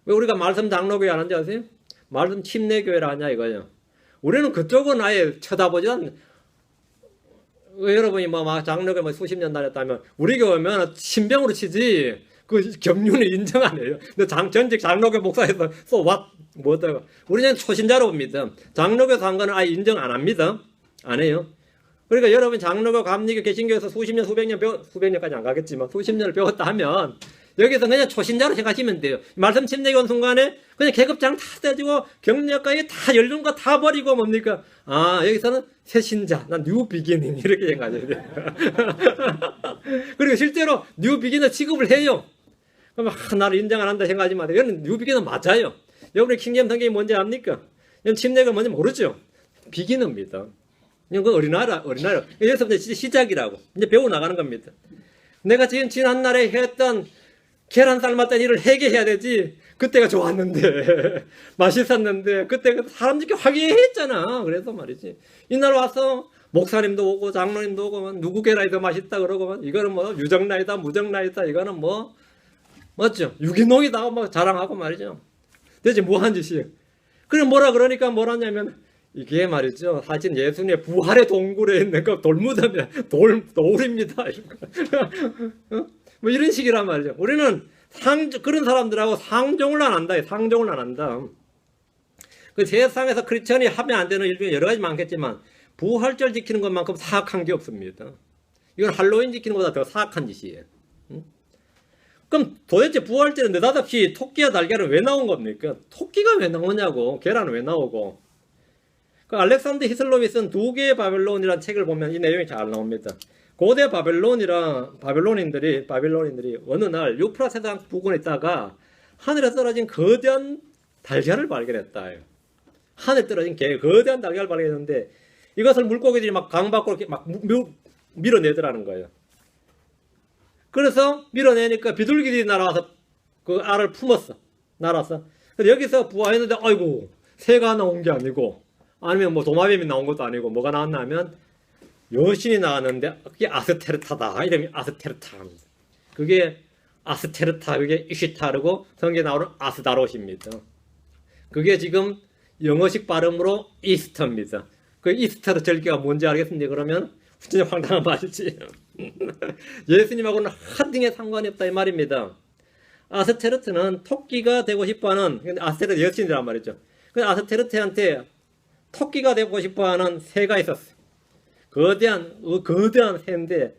왜 우리가 말씀 장로교회 안 하는지 아세요? 말씀 침례교회라 하냐 이거예요. 우리는 그쪽은 아예 쳐다보지 않는. 여러분이 뭐 장로교 뭐 수십 년 다녔다면 우리 교회면 신병으로 치지 그 경륜을 인정 안 해요. 근데 전직 장로교 목사에서 뭐다가 우리는 초신자로 봅니다. 장로교 상관은 아예 인정 안 합니다. 안 해요. 그러니까 여러분 장로교, 감리교, 개신교에서 수십 년, 수백 년까지 안 가겠지만 수십 년을 배웠다 하면 여기서 그냥 초신자로 생각하시면 돼요. 말씀 침례교 온 순간에 그냥 계급장 다 떼지고 경력까지 다 연륜과 다 버리고 뭡니까? 아, 여기서는 새 신자, 난 뉴 비기닝 이렇게 생각하셔야 돼요. 그리고 실제로 뉴 비기너 취급을 해요. 그럼 나를 인정 안 한다 생각하지 마세요. 이거는 뉴 비기너 맞아요. 여러분이 킹제임 성경이 뭔지 압니까? 이건 침례가 뭔지 모르죠? 비기너입니다. 이건 어린아이라. 여기서부터 이제 시작이라고. 이제 배워나가는 겁니다. 내가 지금 지난날에 했던 계란 삶았던 일을 회개해야 되지. 그때가 좋았는데 맛있었는데 그때 사람들이 화기애애했잖아. 그래서 말이지. 이날 와서 목사님도 오고 장로님도 오고 누구 계란이 더 맛있다 그러고 이거는 뭐 유정란이다 무정란이다 이거는 뭐 맞죠? 유기농이다 뭐 자랑하고 말이죠. 대체 뭐한 짓이에요? 그럼 뭐라 뭐라냐면 이게 말이죠. 사실 예수님의 부활의 동굴에 있는 거 돌무덤이야. 돌입니다. 뭐 이런 식이란 말이죠. 우리는 그런 사람들하고 상종을 안 한다. 상종을 안 한다. 그 세상에서 크리스천이 하면 안 되는 일 중에 여러 가지 많겠지만 부활절 지키는 것만큼 사악한 게 없습니다. 이건 할로윈 지키는 것보다 더 사악한 짓이에요. 그럼 도대체 부활절에 느닷없이 토끼와 달걀은 왜 나온 겁니까? 토끼가 왜 나오냐고. 계란은 왜 나오고. 그 알렉산더 히슬롭이 쓴 두 개의 바벨론이라는 책을 보면 이 내용이 잘 나옵니다. 고대 바벨론인들이 어느 날 유프라테 강 부근에 있다가 하늘에 떨어진 거대한 달걀을 발견했다. 하늘에 떨어진 거대한 달걀을 발견했는데 이것을 물고기들이 막 강 밖으로 이렇게 막 밀어내더라는 거예요. 그래서 밀어내니까 비둘기들이 날아와서 그 알을 품었어. 날아서. 근데 여기서 부화했는데 아이고 새가 나온 게 아니고 아니면 뭐 도마뱀이 나온 것도 아니고 뭐가 나왔나 하면 여신이 나왔는데 그게 아스테르타다. 이름이 아스테르타. 그게 아스테르타, 그게 이시타르고 성경에 나오는 아스다롯입니다. 그게 지금 영어식 발음으로 이스터입니다. 그 이스터의 절기가 뭔지 알겠습니까? 그러면 진짜 황당한 말이지. 예수님하고는 한 등에 상관이 없다 이 말입니다. 아스테르트는 토끼가 되고 싶어하는 아스테르트 여신이란 말이죠. 그 아스테르트한테 토끼가 되고 싶어하는 새가 있었어요. 거대한 새인데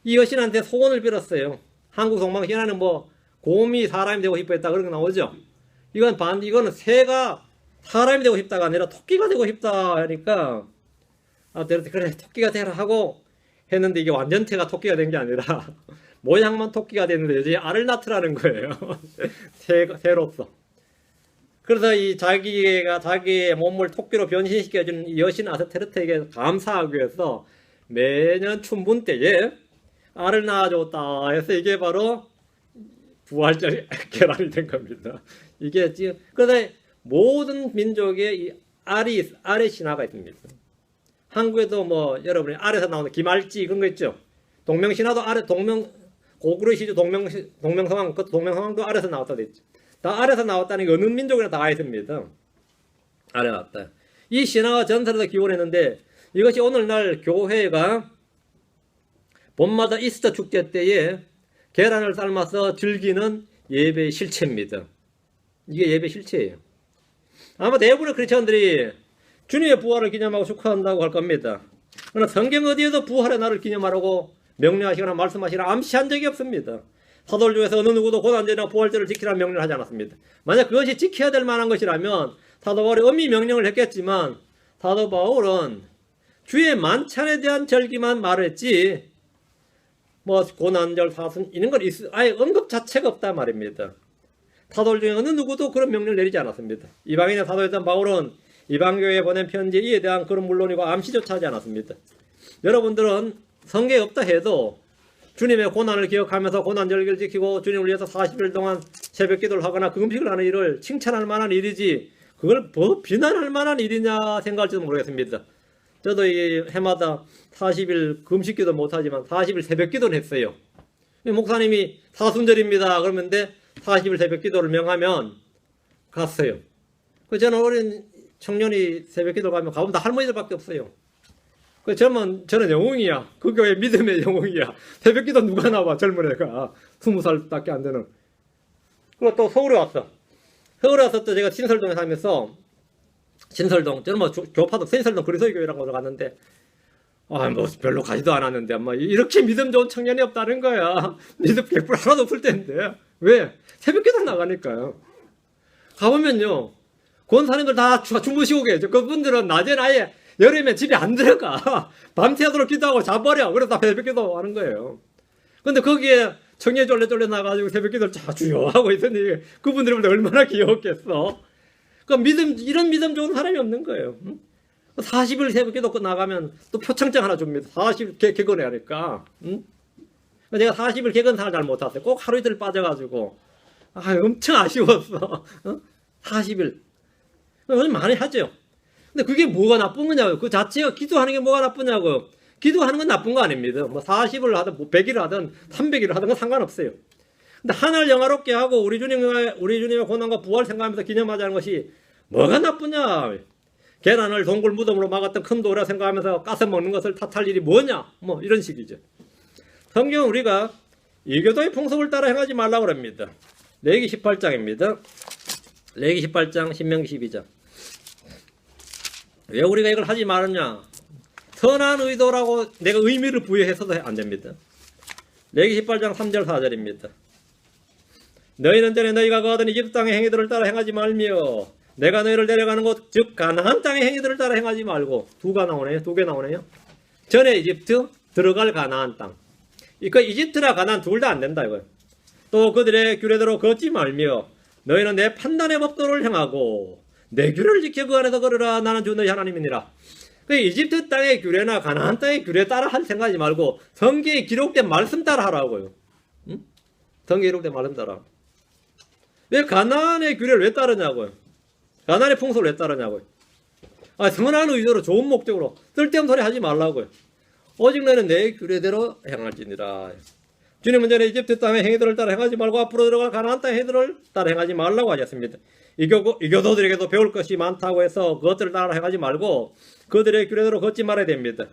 이 여신한테 소원을 빌었어요. 한국 동방신화는 뭐 곰이 사람이 되고 싶어했다 그런 거 나오죠. 이거는 새가 사람이 되고 싶다가 아니라 토끼가 되고 싶다 하니까 그래 토끼가 되라 하고 했는데 이게 완전체가 토끼가 된 게 아니라 모양만 토끼가 됐는데 여전히 알을 낳더라는 거예요. 새로서. 그래서 이 자기의 몸을 토끼로 변신시켜준 여신 아스테르테에게 감사하기 위해서 매년 춘분 때에 알을 낳아줬다 해서 이게 바로 부활절 계란이 된 겁니다. 이게 지금 그래서 모든 민족의 이 알의 신화가 있습니다. 한국에도 뭐 여러분이 알에서 나오는 김알지 그런 거 있죠. 동명신화도 고구려시주 동명성왕 그것도 동명성왕도 알에서 나왔다 됐죠. 다 알에서 나왔다는 게 어느 민족이나 다 있습니다. 알에 나왔다. 이 신화와 전설에서 기원했는데 이것이 오늘날 교회가 봄마다 이스터 축제 때에 계란을 삶아서 즐기는 예배의 실체입니다. 이게 예배 실체예요. 아마 대부분의 크리스천들이 주님의 부활을 기념하고 축하한다고 할 겁니다. 그러나 성경 어디에도 부활의 날을 기념하라고 명령하시거나 말씀하시거나 암시한 적이 없습니다. 사도들중에서 어느 누구도 고난절이나 부활절을 지키라는 명령을 하지 않았습니다. 만약 그것이 지켜야 될 만한 것이라면 사도 바울이 엄히 명령을 했겠지만 사도 바울은 주의 만찬에 대한 절기만 말했지 뭐 고난절 사순 이런 건 아예 언급 자체가 없단 말입니다. 사도들 중에 어느 누구도 그런 명령을 내리지 않았습니다. 이방인의 사도였던 바울은 이방교회에 보낸 편지에 이에 대한 그런 물론이고 암시조차 하지 않았습니다. 여러분들은 성경에 없다 해도 주님의 고난을 기억하면서 고난절기를 지키고 주님을 위해서 40일 동안 새벽 기도를 하거나 금식을 하는 일을 칭찬할 만한 일이지 그걸 비난할 만한 일이냐 생각할지도 모르겠습니다. 저도 이 해마다 40일 금식기도 못하지만 40일 새벽기도는 했어요. 목사님이 사순절입니다 그러는데 40일 새벽기도를 명하면 갔어요. 저는 어린 청년이 새벽기도 가면 가보면 다 할머니들밖에 없어요. 저는 영웅이야. 그 교회 믿음의 영웅이야. 새벽기도 누가 나와 젊은 애가 20살밖에 안 되는. 그리고 또 서울에 왔어. 서울에 와서 또 제가 신설동에 살면서 신설동, 저는 뭐 교파도 신설동 그리스도교회라고 갔는데 뭐 별로 가지도 않았는데 이렇게 믿음 좋은 청년이 없다는 거야. 믿음 100% 하나도 없을 텐데 왜? 새벽기도 나가니까요. 가보면요 권사님들 다 주무시고 계죠. 그분들은 낮에는 아예 여름에 집에 안 들어가. 밤새도록 기도하고 자버려. 그래서 다 새벽기도 하는 거예요. 근데 거기에 청년이 쫄래쫄래 나가지고 새벽기도를 자주요 하고 있으니 그분들이 얼마나 귀여웠겠어. 이런 믿음 좋은 사람이 없는 거예요. 40일 새벽기도 나가면 또 표창장 하나 줍니다. 40일 개건해야 하니까. 제가 40일 개건상을 잘 못했어요. 꼭 하루 이틀 빠져가지고. 엄청 아쉬웠어. 40일. 많이 하죠. 근데 그게 뭐가 나쁜 거냐고요. 그 자체가 기도하는 게 뭐가 나쁘냐고요. 기도하는 건 나쁜 거 아닙니다. 40을 하든 100일을 하든 300일을 하든 건 상관없어요. 근데 하나를 영화롭게 하고 우리 주님의 고난과 부활 생각하면서 기념하자는 것이 뭐가 나쁘냐. 계란을 동굴 무덤으로 막았던 큰 돌이라 생각하면서 까서 먹는 것을 탓할 일이 뭐냐. 이런 식이죠. 성경은 우리가 이교도의 풍습을 따라 행하지 말라고 합니다. 레위기 18장입니다. 레위기 18장, 신명기 12장. 왜 우리가 이걸 하지 말았냐? 선한 의도라고 내가 의미를 부여해서도 안 됩니다. 레위기 18장 3절 4절입니다. 너희는 전에 너희가 거하던 이집트 땅의 행위들을 따라 행하지 말며 내가 너희를 데려가는 곳 즉 가나안 땅의 행위들을 따라 행하지 말고 두 개 나오네요. 전에 이집트 들어갈 가나안 땅. 이집트나 가나안 둘 다 안 된다 이거예요. 또 그들의 규례대로 걷지 말며 너희는 내 판단의 법도를 행하고 내 규례를 지켜 그 안에서 걸으라. 나는 주 너희 하나님이니라. 이집트 땅의 규례나 가나안 땅의 규례 따라 할 생각하지 말고 성경에 기록된 말씀 따라 하라고요. 성경에 기록된 말씀 따라. 왜 가나안의 규례를 왜 따르냐고요. 가나안의 풍속을 왜 따르냐고요. 선한 의도로 좋은 목적으로 쓸데없는 소리 하지 말라고요. 오직 너는 내 규례대로 행할지니라. 주님은 전에 이집트 땅의 행위들을 따라 행하지 말고 앞으로 들어갈 가나안 땅의 행위들을 따라 행하지 말라고 하셨습니다. 이교도들에게도 배울 것이 많다고 해서 그것들을 따라 행하지 말고 그들의 규례대로 걷지 말아야 됩니다.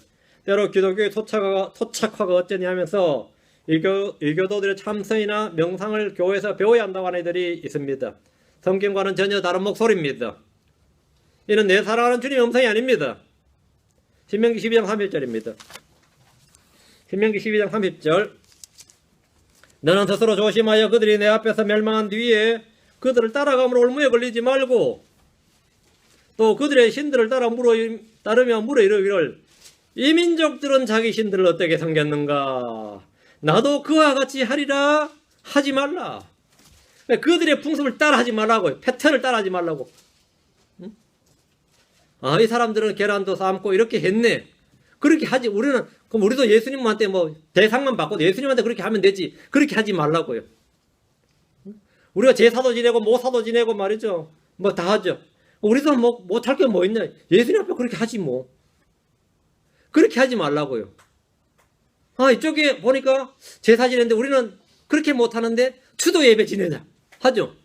때로 기독교의 토착화가 어쩌냐 하면서 이교도들의 참선이나 명상을 교회에서 배워야 한다고 하는 이들이 있습니다. 성경과는 전혀 다른 목소리입니다. 이는 내 사랑하는 주님의 음성이 아닙니다. 신명기 12장 30절입니다. 신명기 12장 30절. 너는 스스로 조심하여 그들이 내 앞에서 멸망한 뒤에 그들을 따라감으로 올무에 걸리지 말고 또 그들의 신들을 따르며 물어 이르기를 이 민족들은 자기 신들을 어떻게 섬겼는가 나도 그와 같이 하리라 하지 말라. 그들의 풍습을 따라하지 말라고요. 패턴을 따라하지 말라고. 아, 이 사람들은 계란도 삶고 이렇게 했네. 그렇게 하지. 그럼 우리도 예수님한테 뭐 대상만 받고 예수님한테 그렇게 하면 되지. 그렇게 하지 말라고요. 우리가 제사도 지내고 모사도 지내고 말이죠. 뭐 다 하죠. 우리도 뭐 못할 게 뭐 있냐. 예수님 앞에 그렇게 하지 뭐. 그렇게 하지 말라고요. 아, 이쪽에 보니까 제사 지내는데 우리는 그렇게 못하는데 추도 예배 지내자. 하죠.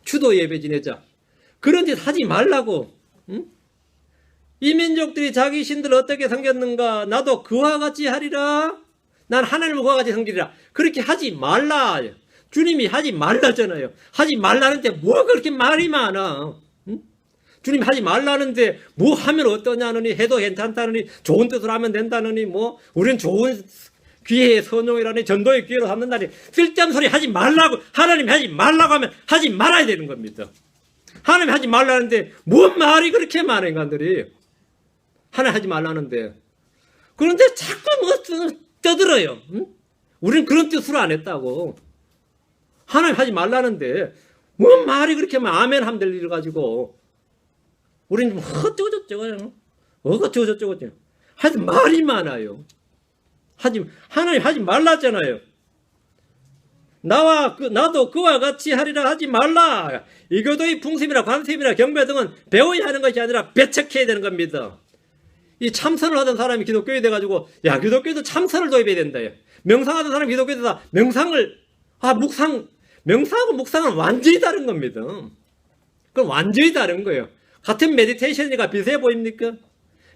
추도 예배 지내자. 그런 짓 하지 말라고. 응? 이 민족들이 자기 신들을 어떻게 섬겼는가 나도 그와 같이 하리라. 난 하나님을 그와 같이 섬기리라. 그렇게 하지 말라. 주님이 하지 말라잖아요. 하지 말라는데 뭐가 그렇게 말이 많아. 응? 주님이 하지 말라는데 뭐 하면 어떠냐느니 해도 괜찮다느니 좋은 뜻으로 하면 된다느니 뭐 우리는 좋은 기회의 선용이라니 전도의 기회로 삼는다니 쓸데없는 소리 하지 말라고. 하나님이 하지 말라고 하면 하지 말아야 되는 겁니다. 하나님이 하지 말라는데 뭔 말이 그렇게 많아 인간들이. 하나 하지 말라는데 그런데 자꾸 뭐 떠들어요. 응? 우리는 그런 뜻으로 안 했다고. 하나님 하지 말라는데 뭔 말이 그렇게 아멘 하면 될 일을 가지고 우리는 뭐 어쩌고저쩌고 어쩌고저쩌고 하여튼 말이 많아요. 하나님 하지 말랐잖아요. 나도 그와 같이 하리라 하지 말라. 이교도의 풍습이나 관습이나 경배 등은 배워야 하는 것이 아니라 배척해야 되는 겁니다. 이 참선을 하던 사람이 기독교에 돼가지고 야 기독교에도 참선을 도입해야 된다. 명상하던 사람이 기독교에 돼서 명상하고 묵상은 완전히 다른 겁니다. 그건 완전히 다른 거예요. 같은 메디테이션이니까 비슷해 보입니까?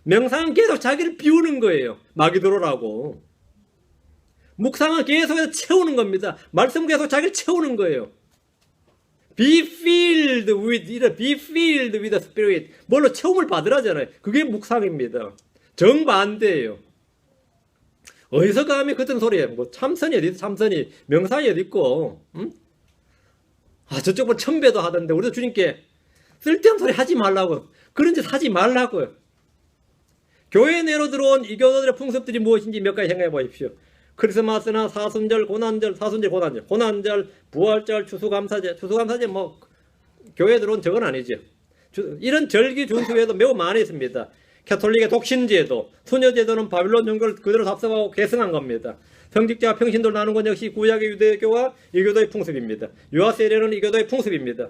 명상은 계속 자기를 비우는 거예요. 마귀 들어오라고. 묵상은 계속해서 채우는 겁니다. 말씀 계속 자기를 채우는 거예요. Be filled with the Spirit. 뭘로 체험을 받으라잖아요. 그게 묵상입니다. 정반대예요. 어디서 감히 그런 소리예요. 뭐 참선이 어디 있어, 참선이. 명상이 어디 있고. 응? 아, 저쪽은 천배도 하던데 우리도 주님께 쓸데없는 소리 하지 말라고. 그런 짓 하지 말라고요. 교회 내로 들어온 이교도들의 풍습들이 무엇인지 몇 가지 생각해 보십시오. 크리스마스나 사순절, 고난절, 부활절, 추수감사제 뭐 교회에 들어온 저건 아니죠. 이런 절기 준수에도 매우 많이 있습니다. 캐톨릭의 독신제도, 수녀제도는 바빌론 종교를 그대로 답습하고 계승한 겁니다. 성직자와 평신도를 나누는 건 역시 구약의 유대교와 이교도의 풍습입니다. 유아 세례는 이교도의 풍습입니다.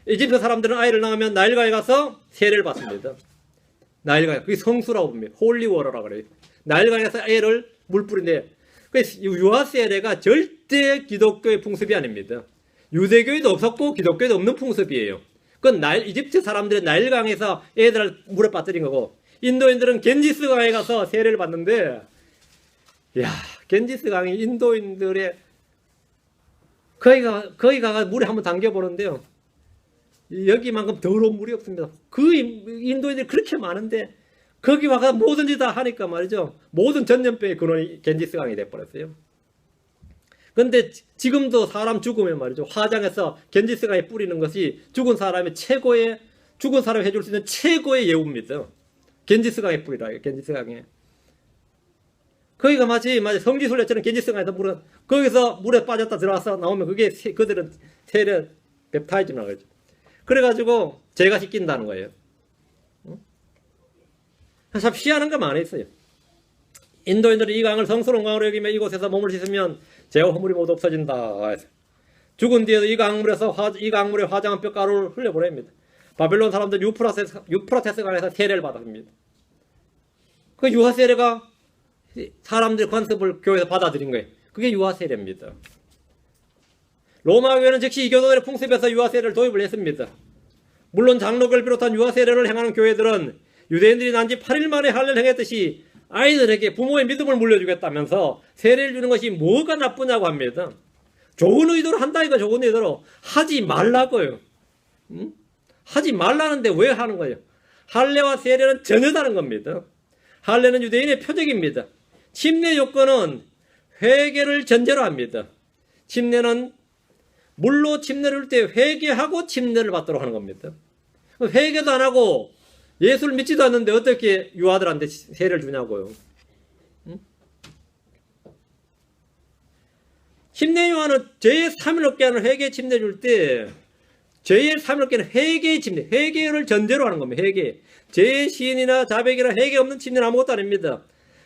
이집트 사람들은 아이를 낳으면 나일강에 가서 세례를 받습니다. 나일강, 그게 성수라고 봅니다. 홀리워러라고 그래요. 나일강에서 애를 물 뿌린데 유아 세례가 절대 기독교의 풍습이 아닙니다. 유대교에도 없었고 기독교에도 없는 풍습이에요. 그건 이집트 사람들의 나일강에서 애들을 물에 빠뜨린 거고 인도인들은 겐지스강에 가서 세례를 받는데 야 겐지스강이 인도인들의 거기 가가 물에 한번 담겨보는데요. 여기만큼 더러운 물이 없습니다. 그 인도인들이 그렇게 많은데 거기 와가 뭐든지 다 하니까 말이죠. 모든 전염병의 근원이 겐지스강이 돼버렸어요. 근데 지금도 사람 죽으면 말이죠. 화장해서 겐지스강에 뿌리는 것이 죽은 사람이 해줄 수 있는 최고의 예우입니다. 겐지스강에 뿌리라. 겐지스강에. 거기가 마치 성지순례처럼 겐지스강에서 거기서 물에 빠졌다 들어와서 나오면 그게 그들은 세례 웹타이즈라고 하죠. 그래가지고 죄가 씻긴다는 거예요. 참 희한한 거 많이 있어요. 인도인들이 이 강을 성스러운 강으로 여기며 이곳에서 몸을 씻으면 죄와 허물이 모두 없어진다. 죽은 뒤에도 이 강물에 화장한 뼈가루를 흘려보냅니다. 바벨론 사람들 유프라테스 강에서 세례를 받았습니다. 그 유아 세례가 사람들의 관습을 교회에서 받아들인 거예요. 그게 유아 세례입니다. 로마 교회는 즉시 이교도들의 풍습에서 유아 세례를 도입을 했습니다. 물론 장로교를 비롯한 유아 세례를 행하는 교회들은 유대인들이 난 지 8일 만에 할례를 행했듯이 아이들에게 부모의 믿음을 물려주겠다면서 세례를 주는 것이 뭐가 나쁘냐고 합니다. 좋은 의도로 한다니까 좋은 의도로 하지 말라고요. 하지 말라는데 왜 하는 거예요? 할례와 세례는 전혀 다른 겁니다. 할례는 유대인의 표적입니다. 침례 요건은 회개를 전제로 합니다. 침례는 물로 침례를 줄 때 회개하고 침례를 받도록 하는 겁니다. 회개도 안 하고 예수를 믿지도 않는데 어떻게 유아들한테 세례를 주냐고요. 침례 요한은 죄의 사함을 얻게 하는 회개 침례 줄 때 죄의 사함을 얻게 하는 회개의 침례, 회개를 전제로 하는 겁니다. 회개. 죄의 시인이나 자백이나 회개 없는 침례는 아무것도 아닙니다.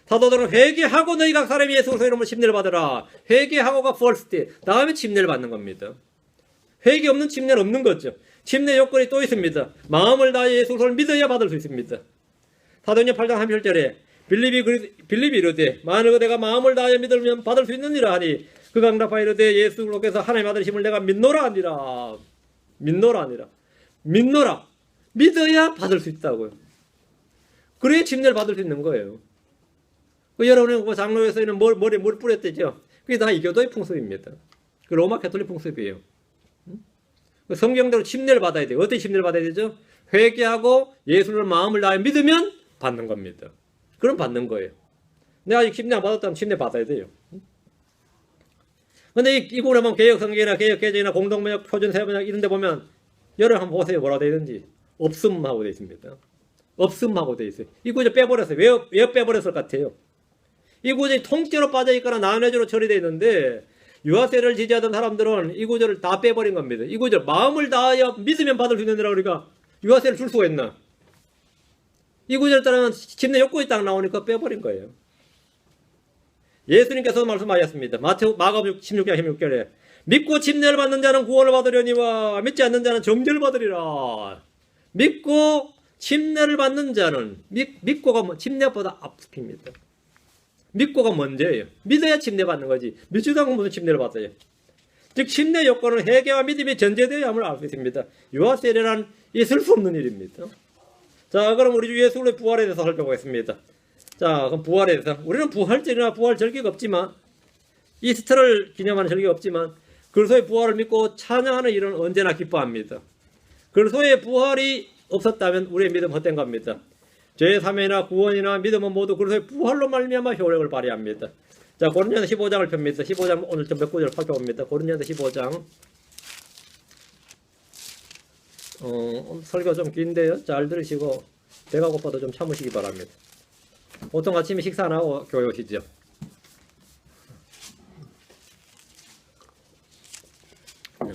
사도들은 회개하고 너희가 사람이 예수 그리스도의 이름으로 침례를 받으라. 회개하고가 first, 다음에 침례를 받는 겁니다. 회개 없는 침례는 없는 거죠. 침례 요건이 또 있습니다. 마음을 다해 예수 그리스도를 믿어야 받을 수 있습니다. 사도행전 8장 31절에 빌립이 이르되 만일 그대가 마음을 다하여 믿으면 받을 수 있느니라 하니 그가 응답하여 이르되 예수 그리스도께서 하나님의 아들이심을 내가 믿노라 아니라. 믿노라. 믿어야 받을 수 있다고요. 그래야 침례를 받을 수 있는 거예요. 여러분은 그 장로에서는 머리에 물 뿌렸대죠. 그게 다 이교도의 풍습입니다. 그 로마 가톨릭 풍습이에요. 성경대로 침례를 받아야 돼요. 어떻게 침례를 받아야 되죠? 회개하고 예수를 마음을 다해 믿으면 받는 겁니다. 그럼 받는 거예요. 내가 아직 침례 안 받았다면 침례 받아야 돼요. 근데 이 부분에 보면 개혁성경이나 개혁개정이나 공동번역, 표준세번역 이런 데 보면 여러분 한번 보세요. 뭐라고 되어 있는지. 없음하고 되어 있습니다. 없음하고 되어 있어요. 이 구절 빼버렸어요. 왜 빼버렸을 것 같아요? 이 구절이 통째로 빠져있거나 나눠주로 처리되어 있는데 유아세를 지지하던 사람들은 이 구절을 다 빼버린 겁니다. 이 구절 마음을 다하여 믿으면 받을 수 있느니라 그러니까 유아세를 줄 수가 있나? 이 구절 따르면 침례 욕구에 딱 나오니까 빼버린 거예요. 예수님께서 말씀하셨습니다. 마가복음 16장 16절에 믿고 침례를 받는 자는 구원을 받으려니와 믿지 않는 자는 정죄를 받으리라. 믿고 침례를 받는 자는 믿고가 침례보다 앞섭니다. 믿고가 먼저예요. 믿어야 침례 받는 거지. 믿지도 않고 무슨 침례를 받아요. 즉 침례 요건은 회개와 믿음이 전제되어야 함을 알 수 있습니다. 유아세례란 있을 수 없는 일입니다. 자, 그럼 우리 주 예수 그리스도의 부활에 대해서 살펴보겠습니다. 자, 그럼 부활에 대해서 우리는 부활절이나 부활 절기가 없지만 이스터를 기념하는 절기가 없지만 그리스도의 부활을 믿고 찬양하는 일은 언제나 기뻐합니다. 그리스도의 부활이 없었다면 우리의 믿음 헛된 겁니다. 죄의 사명이나 구원이나 믿음은 모두 그리스도의 부활로 말미암아 효력을 발휘합니다. 자, 고린도전서 15장을 펴니다. 15장 오늘 좀 몇 구절 살펴봅니다. 고린도전서 15장. 설교 좀 긴데요. 잘 들으시고 배가 고파도 좀 참으시기 바랍니다. 보통 아침에 식사 안 하고 교회 오시죠.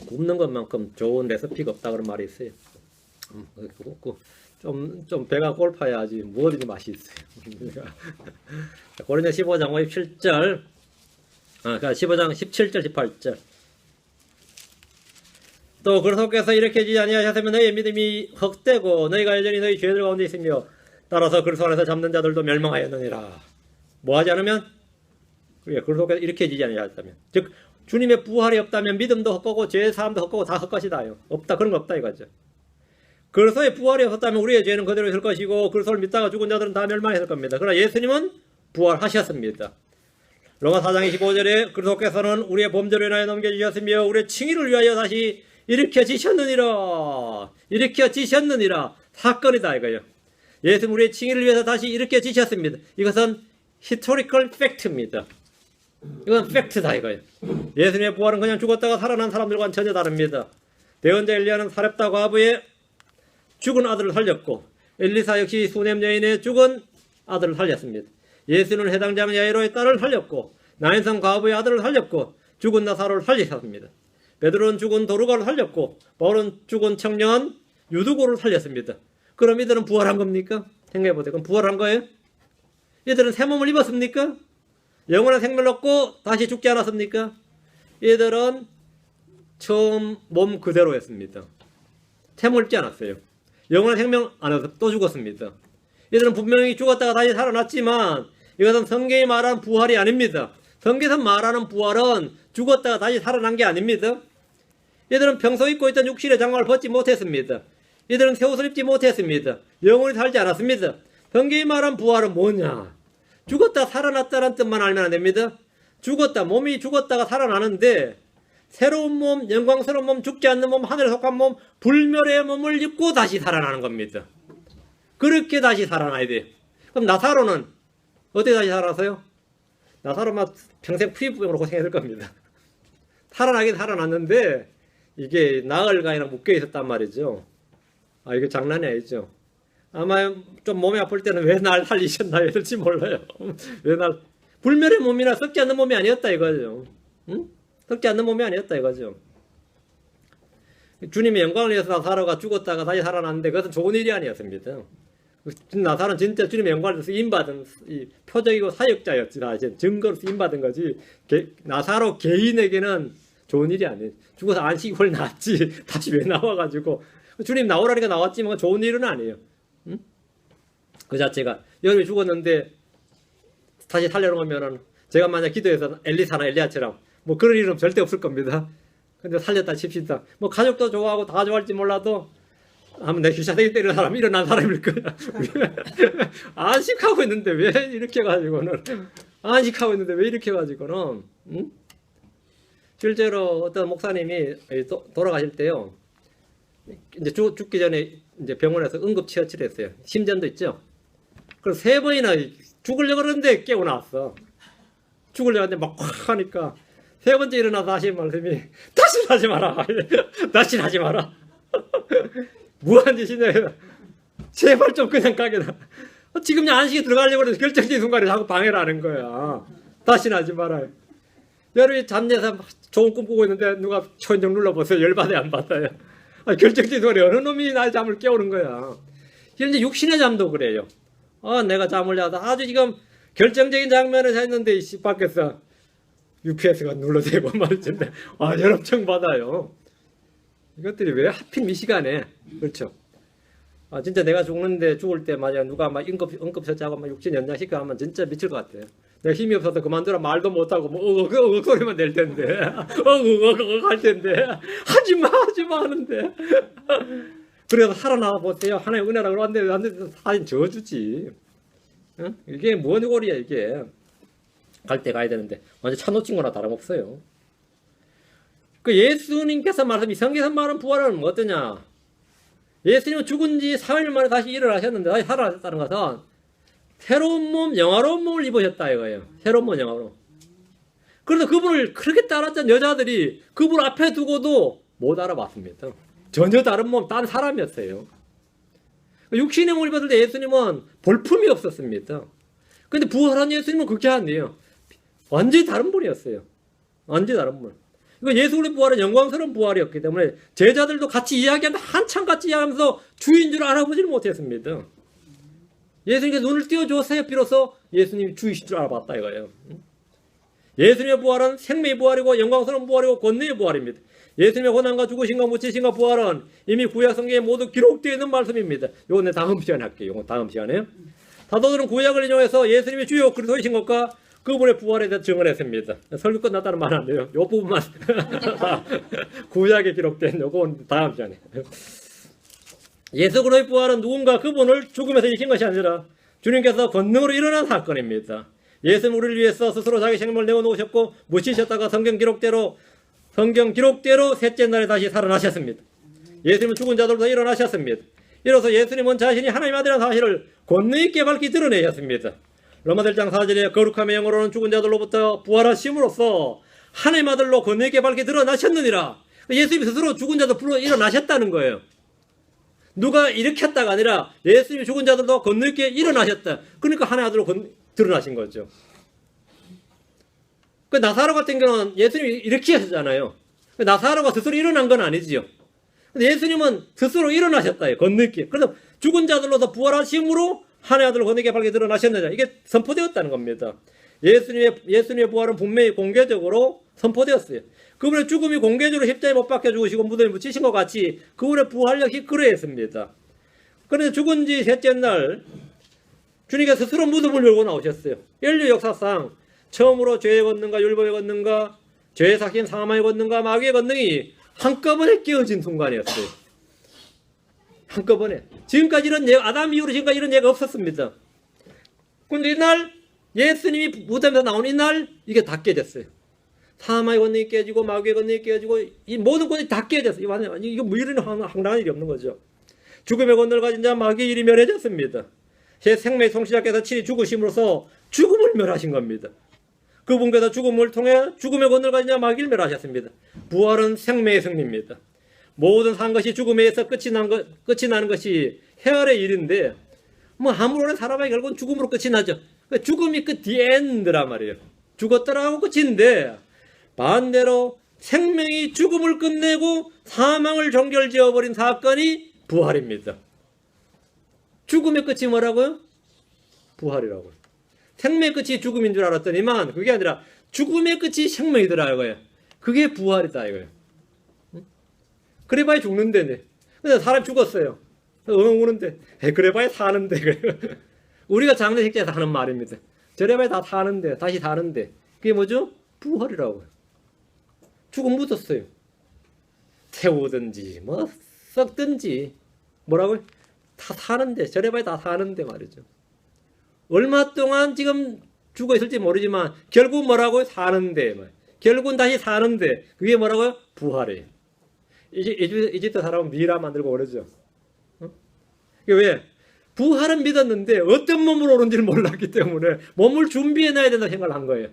굽는 것만큼 좋은 레시피가 없다 그런 말이 있어요. 좀 배가 고파야지 뭐든지 맛이 있어요. 고린도전서 15장 57절, 그러니까 15장 17절 18절. 또 그리스도께서 일으키지 아니하셨으면 너희의 믿음이 헛되고 너희가 여전히 너희 죄들 가운데 있으며 따라서 그리스도 안에서 잡는 자들도 멸망하였느니라. 뭐하지 않으면 그리스도께서 일으키지 아니하셨다면, 즉 주님의 부활이 없다면 믿음도 헛되고 죄의 사함도 헛되고 다 헛것이다요. 없다, 그런 거 없다 이거죠. 그리스도의 부활이 없었다면 우리의 죄는 그대로 있을 것이고 그리스도를 믿다가 죽은 자들은 다 멸망했을 겁니다. 그러나 예수님은 부활하셨습니다. 로마 4장 25절에 그리스도께서는 우리의 범죄를 인하여 넘겨주셨으며 우리의 칭의를 위하여 다시 일으켜지셨느니라. 일으켜지셨느니라. 사건이다 이거예요. 예수님 우리의 칭의를 위해서 다시 일으켜지셨습니다. 이것은 historical fact입니다. 이건 팩트다 이거예요. 예수님의 부활은 그냥 죽었다가 살아난 사람들과는 전혀 다릅니다. 대언자 엘리야는 사렙다 과부의 죽은 아들을 살렸고 엘리사 역시 수넴 여인의 죽은 아들을 살렸습니다. 예수는 해당장 야이로의 딸을 살렸고 나인성 과부의 아들을 살렸고 죽은 나사로를 살리셨습니다. 베드로는 죽은 도르가를 살렸고 바울은 죽은 청년 유두고를 살렸습니다. 그럼 이들은 부활한 겁니까? 생각해보세요. 그럼 부활한 거예요? 이들은 새 몸을 입었습니까? 영원한 생명을 얻고 다시 죽지 않았습니까? 이들은 처음 몸 그대로였습니다. 새 몸을 입지 않았어요. 영원한 생명 안 얻어서 또 죽었습니다. 이들은 분명히 죽었다가 다시 살아났지만 이것은 성경이 말하는 부활이 아닙니다. 성경에서 말하는 부활은 죽었다가 다시 살아난 게 아닙니다. 이들은 평소 입고 있던 육신의 장막을 벗지 못했습니다. 이들은 새 옷을 입지 못했습니다. 영원히 살지 않았습니다. 성경이 말하는 부활은 뭐냐? 죽었다 살아났다는 뜻만 알면 안 됩니다. 죽었다, 몸이 죽었다가 살아나는데 새로운 몸, 영광스러운 몸, 죽지 않는 몸, 하늘에 속한 몸, 불멸의 몸을 입고 다시 살아나는 겁니다. 그렇게 다시 살아나야 돼요. 그럼 나사로는 어떻게 다시 살아서요? 나사로만 평생 피부병으로 고생했을 겁니다. 살아나긴 살아났는데 이게 나흘간이나 묶여 있었단 말이죠. 아, 이게 장난이 아니죠. 아마 좀 몸이 아플 때는 왜 날 살리셨나 했을지 몰라요. 왜 날 불멸의 몸이나 썩지 않는 몸이 아니었다 이거죠. 응? 썩지 않는 몸이 아니었다 이거죠. 주님의 영광을 위해서 나사로가 죽었다가 다시 살아났는데 그것은 좋은 일이 아니었습니다. 나사로는 진짜 주님의 영광을 위해서 쓰임받은 표적이고 사역자였지. 사실 증거로 쓰임받은 거지. 나사로 개인에게는 좋은 일이 아니에요. 죽어서 안식이 홀 나왔지. 다시 왜 나와가지고 주님 나오라니까 나왔지만 좋은 일은 아니에요. 응? 그 자체가 여러분이 죽었는데 다시 살려놓으면은 제가 만약 기도해서 엘리사나 엘리야처럼 뭐 그런 일은 절대 없을 겁니다. 근데 살렸다 칩시다. 뭐 가족도 좋아하고 다 좋아할지 몰라도 한번 내 귀차대기 때리는 사람 일어난 사람일 거야. 안식하고 있는데 왜 이렇게 해가지고는 안식하고 있는데 왜 이렇게 해가지고는 응? 실제로 어떤 목사님이 돌아가실 때요. 이제 죽기 전에 이제 병원에서 응급 처치를 했어요. 심전도 있죠. 그래서 3번이나 죽으려고 그러는데 깨고 나왔어. 죽으려고 하는데 막 하니까 3번째 일어나서 하신 말씀이 다시 하지 마라. 다시 하지 마라. 무한 짓이냐. 제발 좀 그냥 가게다. 지금 안식에 들어가려고 해서 결정적인 순간에 자꾸 방해를 하는 거야. 다시는 하지 마라. 여러분이 잠자서 좋은 꿈 꾸고 있는데 누가 천정 눌러보세요. 열받아요 안 받아요. 결정적인 순간에 어느 놈이 나의 잠을 깨우는 거야. 현재 육신의 잠도 그래요. 내가 잠을 자다 아주 지금 결정적인 장면을 했는데 밖에서 UPS가 눌러대고 말이던데 열엄청 받아요. 이것들이 왜 하필 이 시간에 그렇죠. 진짜 내가 죽는데 죽을 때 만약 누가 막 응급처치하고 막 육신 연장시켜 하면 진짜 미칠 것 같아요. 내가 힘이 없어서 그만두라 말도 못하고 뭐 어그 소리만 낼 텐데 할 텐데 하지마 하는데 그래서 살아나와 보세요. 하나의 은혜라고 하는데 사진 저주지. 응? 이게 뭔 꼴이야 이게. 갈 때 가야 되는데 완전 차 놓친 거나 다름없어요. 그 예수님께서 말씀 성경에서 말하는 부활은 뭐 어떠냐. 예수님은 죽은 지 3일 만에 다시 일어나셨는데 다시 살아나셨다는 것은 새로운 몸, 영화로운 몸을 입으셨다 이거예요. 새로운 몸, 영화로운. 그래서 그분을 그렇게 따랐던 여자들이 그분 앞에 두고도 못 알아봤습니다. 전혀 다른 몸, 딴 사람이었어요. 육신의 몸을 입었을 때 예수님은 볼품이 없었습니다. 근데 부활한 예수님은 그렇게 아니에요. 완전히 다른 분이었어요. 완전히 다른 분. 이거 예수님의 부활은 영광스러운 부활이었기 때문에 제자들도 같이 이야기하면서 한참 같이 이야기하면서 주인 줄 알아보지를 못했습니다. 예수님께서 눈을 띄워주었어요. 비로소 예수님이 주이신 줄 알아봤다 이거예요. 예수님의 부활은 생명의 부활이고 영광스러운 부활이고 권능의 부활입니다. 예수님의 고난과 죽으신과 묻히신과 부활은 이미 구약 성경에 모두 기록되어 있는 말씀입니다. 요거 내 다음 시간에 할게요. 요거 다음 시간에요. 사도들은 구약을 인용해서 예수님이 주요 그리스도이신 것과 그분의 부활에 대해 증언했습니다. 설교 끝났다는 말 안 돼요. 요 부분만 구약에 기록된 요건 다음 시간에. 예수 그리스도의 부활은 누군가 그분을 죽음에서 일으킨 것이 아니라 주님께서 권능으로 일어난 사건입니다. 예수는 우리를 위해서 스스로 자기 생명을 내어놓으셨고 묻히셨다가 성경 기록대로 셋째 날에 다시 살아나셨습니다. 예수님은 죽은 자들로부터 일어나셨습니다. 이로써 예수님은 자신이 하나님 아들이라는 사실을 권능 있게 밝히 드러내셨습니다. 로마서 1장 4절에 거룩함의 영으로는 죽은 자들로부터 부활하심으로써 하나님 아들로 권능 있게 밝히 드러나셨느니라. 예수님이 스스로 죽은 자들 불러 일어나셨다는 거예요. 누가 일으켰다가 아니라 예수님이 죽은 자들도 권능 있게 일어나셨다. 그러니까 하나님 아들로 드러나신 거죠. 그 나사로 같은 경우는 예수님이 일으키셨잖아요. 나사로가 스스로 일어난 건 아니지요. 근데 예수님은 스스로 일어나셨다. 권능 있게. 그래서 죽은 자들로서 부활하심으로 하나님 아들로 권능 있게 밝게 드러나셨느냐. 이게 선포되었다는 겁니다. 예수님의 부활은 분명히 공개적으로 선포되었어요. 그분의 죽음이 공개적으로 십자가에 못 박혀 죽으시고 무덤에 묻히신 것 같이 그분의 부활 역시 그러했습니다. 그런데 죽은 지 셋째 날 주님께서 스스로 무덤을 열고 나오셨어요. 인류 역사상 처음으로 죄의 권능과 율법의 권능과 죄의 삭힌 사망의 권능과 마귀의 권능이 한꺼번에 깨어진 순간이었어요. 한꺼번에. 지금까지 이런 예가, 아담 이후로 지금까지 이런 예가 없었습니다. 그런데 이날 예수님이 무덤에서 나온 이날 이게 다 깨졌어요. 사망의 권능이 깨지고 마귀의 권능이 깨지고 이 모든 권능이 다 깨졌어요. 이거 뭐 이런 황당한 일이 없는 거죠. 죽음의 권능을 가진 자 마귀의 일이 멸해졌습니다. 제 생명의 성취자께서 친히 죽으심으로써 죽음을 멸하신 겁니다. 그분께서 죽음을 통해 죽음의 권능을 가진 자 마귀를 멸하셨습니다. 부활은 생명의 승리입니다. 모든 산 것이 죽음에 의해서 끝이 나는 것이 헤아의 일인데 뭐 아무로나 살아봐야 결국은 죽음으로 끝이 나죠. 죽음이 끝 디엔드란 말이에요. 죽었더라고 끝인데 반대로 생명이 죽음을 끝내고 사망을 종결지어버린 사건이 부활입니다. 죽음의 끝이 뭐라고요? 부활이라고요. 생명의 끝이 죽음인 줄 알았더니만 그게 아니라 죽음의 끝이 생명이더라 이거예요. 그게 부활이다 이거예요. 그래봐야 죽는데 근데 사람 죽었어요. 우는데 그래봐야 사는데 우리가 장례식장에서 하는 말입니다. 저래봐야 다 사는데 다시 사는데 그게 뭐죠? 부활이라고요. 죽음 묻었어요. 태우든지 뭐 썩든지 뭐라고요? 다 사는데 저래봐야 다 사는데 말이죠. 얼마 동안 지금 죽어 있을지 모르지만 결국 뭐라고요? 사는데 결국은 다시 사는데 그게 뭐라고요? 부활이에요. 이집트 사람은 미라 만들고 그러죠. 왜? 부활은 믿었는데 어떤 몸으로 오는지를 몰랐기 때문에 몸을 준비해놔야 된다고 생각을 한 거예요.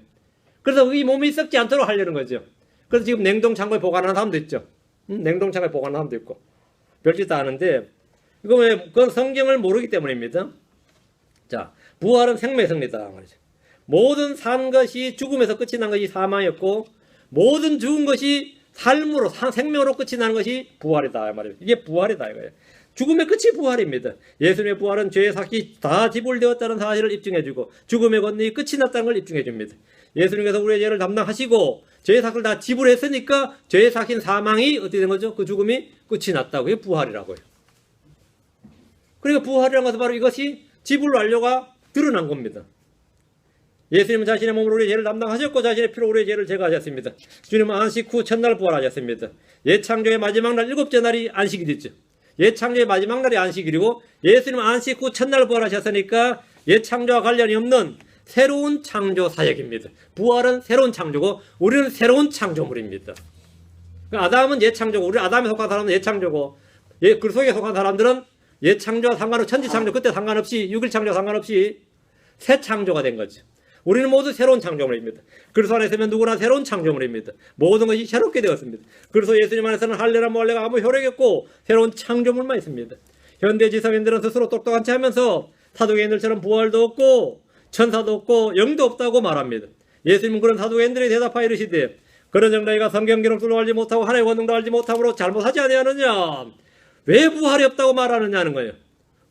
그래서 이 몸이 썩지 않도록 하려는 거죠. 그래서 지금 냉동창고에 보관하는 사람도 있죠. 냉동창고에 보관하는 사람도 있고 별짓도 아는데 이거 왜? 그건 성경을 모르기 때문입니다. 자, 부활은 생명의 승리다 말이죠. 모든 산 것이 죽음에서 끝이 난 것이 사망이었고 모든 죽은 것이 삶으로 생명으로 끝이 나는 것이 부활이다 말이에요. 이게 부활이다 이거예요. 죽음의 끝이 부활입니다. 예수님의 부활은 죄의 삭이 다 지불되었다는 사실을 입증해주고 죽음의 권능이 끝이 났다는 걸 입증해줍니다. 예수님께서 우리의 죄를 담당하시고 죄의 삭을 다 지불했으니까 죄의 삭인 사망이 어떻게 된 거죠? 그 죽음이 끝이 났다고. 그게 부활이라고요. 그러니까 부활이라는 것은 바로 이것이 지불 완료가 드러난 겁니다. 예수님은 자신의 몸으로 우리의 죄를 담당하셨고 자신의 피로 우리의 죄를 제거하셨습니다. 주님은 안식 후 첫날 부활하셨습니다. 옛창조의 마지막 날 일곱째 날이 안식이 됐죠. 옛창조의 마지막 날이 안식일이고 예수님은 안식 후 첫날 부활하셨으니까 옛창조와 관련이 없는 새로운 창조 사역입니다. 부활은 새로운 창조고 우리는 새로운 창조물입니다. 아담은 옛창조고 우리 아담에 속한 사람은 옛창조고 그 속에 속한 사람들은 옛창조와 상관없이 천지창조 그때 상관없이 6일 창조와 상관없이 새 창조가 된 거죠. 우리는 모두 새로운 창조물입니다. 그리스도 안에 있으면 누구나 새로운 창조물입니다. 모든 것이 새롭게 되었습니다. 그래서 예수님 안에서는 할례나 모할례가 아무 효력이 없고 새로운 창조물만 있습니다. 현대 지성인들은 스스로 똑똑한 체 하면서 사두개인들처럼 부활도 없고 천사도 없고 영도 없다고 말합니다. 예수님은 그런 사두개인들이 대답하여 이르시되 그런 정다이가 성경 기록들로 알지 못하고 하나님의 권능도 알지 못함으로 잘못하지 아니하느냐. 왜 부활이 없다고 말하느냐는 거예요.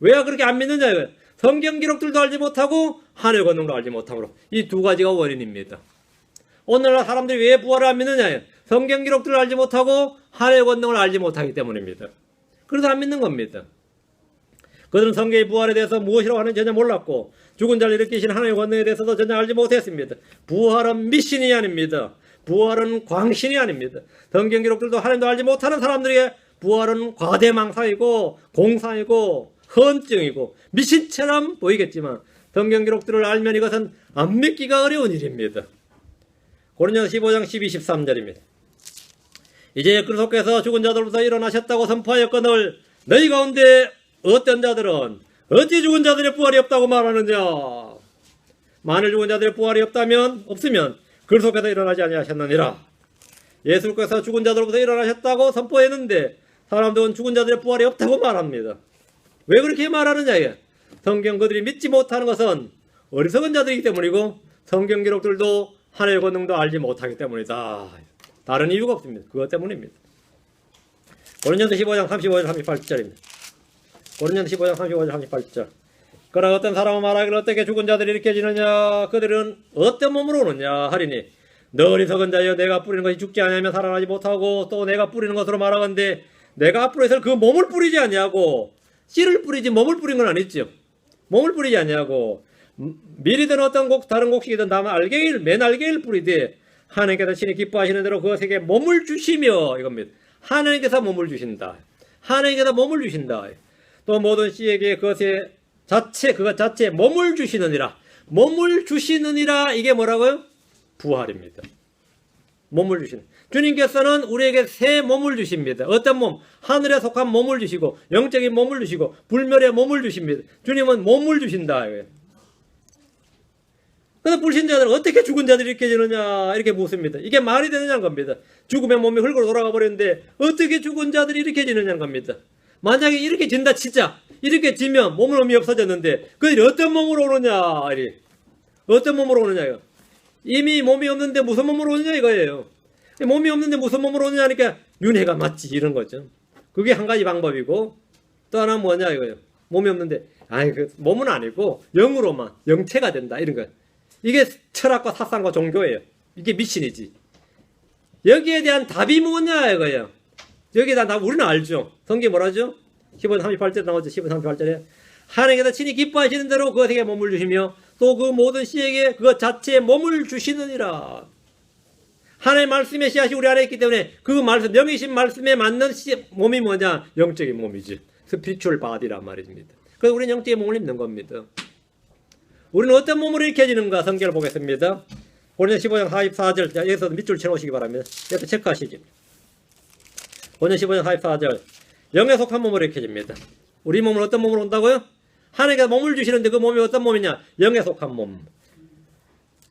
왜 그렇게 안 믿느냐. 성경 기록들도 알지 못하고 하늘의 권능도 알지 못함으로. 이 두 가지가 원인입니다. 오늘날 사람들이 왜 부활을 안 믿느냐. 성경 기록들을 알지 못하고 하늘의 권능을 알지 못하기 때문입니다. 그래서 안 믿는 겁니다. 그들은 성경의 부활에 대해서 무엇이라고 하는지 전혀 몰랐고 죽은 자를 일으키신 하나님의 권능에 대해서도 전혀 알지 못했습니다. 부활은 미신이 아닙니다. 부활은 광신이 아닙니다. 성경 기록들도 하나님도 알지 못하는 사람들에게 부활은 과대망상이고 공상이고 헌증이고 미신처럼 보이겠지만 성경 기록들을 알면 이것은 안 믿기가 어려운 일입니다. 고린도전서 15장 12, 13절입니다. 이제 그리스도께서 죽은 자들로부터 일어나셨다고 선포하였거늘 너희 가운데 어떤 자들은 어찌 죽은 자들의 부활이 없다고 말하느냐. 만일 죽은 자들의 부활이 없으면 그리스도께서 일어나지 아니하셨느니라. 예수께서 죽은 자들로부터 일어나셨다고 선포했는데 사람들은 죽은 자들의 부활이 없다고 말합니다. 왜 그렇게 말하느냐. 성경 그들이 믿지 못하는 것은 어리석은 자들이기 때문이고 성경 기록들도 하늘의 권능도 알지 못하기 때문이다. 다른 이유가 없습니다. 그것 때문입니다. 고린도전서 15장 35절 38절입니다. 고린도전서 15장 35절 38절. 그러나 어떤 사람은 말하기를 어떻게 죽은 자들이 일으켜지느냐. 그들은 어떤 몸으로 오느냐 하리니 너 어리석은 자여 내가 뿌리는 것이 죽지 아니하면 살아나지 못하고 또 내가 뿌리는 것으로 말하건대 내가 앞으로 해서 그 몸을 뿌리지 아니하고 씨를 뿌리지 몸을 뿌린 건 아니죠. 몸을 뿌리지 아니하고 밀이든 어떤 다른 곡식이든 다만 맨 알갱이를 뿌리되 하나님께서 친히 기뻐하시는 대로 그것에게 몸을 주시며 이겁니다. 하나님께서 몸을 주신다. 하나님께서 몸을 주신다. 또 모든 씨에게 그것 자체 몸을 주시느니라. 몸을 주시느니라. 이게 뭐라고요? 부활입니다. 몸을 주시는. 주님께서는 우리에게 새 몸을 주십니다. 어떤 몸? 하늘에 속한 몸을 주시고 영적인 몸을 주시고 불멸의 몸을 주십니다. 주님은 몸을 주신다. 근데 불신자들은 어떻게 죽은 자들이 일으켜지느냐 이렇게 묻습니다. 이게 말이 되느냐는 겁니다. 죽으면 몸이 흙으로 돌아가 버리는데 어떻게 죽은 자들이 일으켜지느냐는 겁니다. 만약에 이렇게 진다 치자. 이렇게 지면 몸이 없어졌는데 그들이 어떤 몸으로 오느냐 이리. 어떤 몸으로 오느냐요. 이미 몸이 없는데 무슨 몸으로 오느냐 이거예요. 몸이 없는데 무슨 몸으로 오느냐 하니까 윤회가 맞지 이런 거죠. 그게 한 가지 방법이고 또 하나는 뭐냐 이거예요. 몸이 없는데 그 몸은 아니고 영으로만 영체가 된다 이런 거예요. 이게 철학과 사상과 종교예요. 이게 미신이지. 여기에 대한 답이 뭐냐 이거예요. 여기에 대한 답 우리는 알죠. 성경이 뭐라죠? 15장 38절에 나오죠. 15장 38절에 하나님께서 친히 기뻐하시는 대로 그것에게 몸을 주시며 또 그 모든 씨에게 그것 자체에 몸을 주시느니라. 하나님의 말씀의 씨앗이 우리 안에 있기 때문에 그 말씀, 영이신 말씀에 맞는 몸이 뭐냐? 영적인 몸이지. 스피리추얼 바디란 말입니다. 그래서 우리는 영적인 몸을 입는 겁니다. 우리는 어떤 몸으로 일으켜지는가 성경을 보겠습니다. 고린도서 15장 44절 여기서 밑줄 쳐놓으시기 바랍니다. 여기서 체크하시죠. 고린도서 15장 44절 영에 속한 몸으로 일으켜집니다. 우리 몸은 어떤 몸으로 온다고요? 하나님께서 몸을 주시는데 그 몸이 어떤 몸이냐? 영에 속한 몸.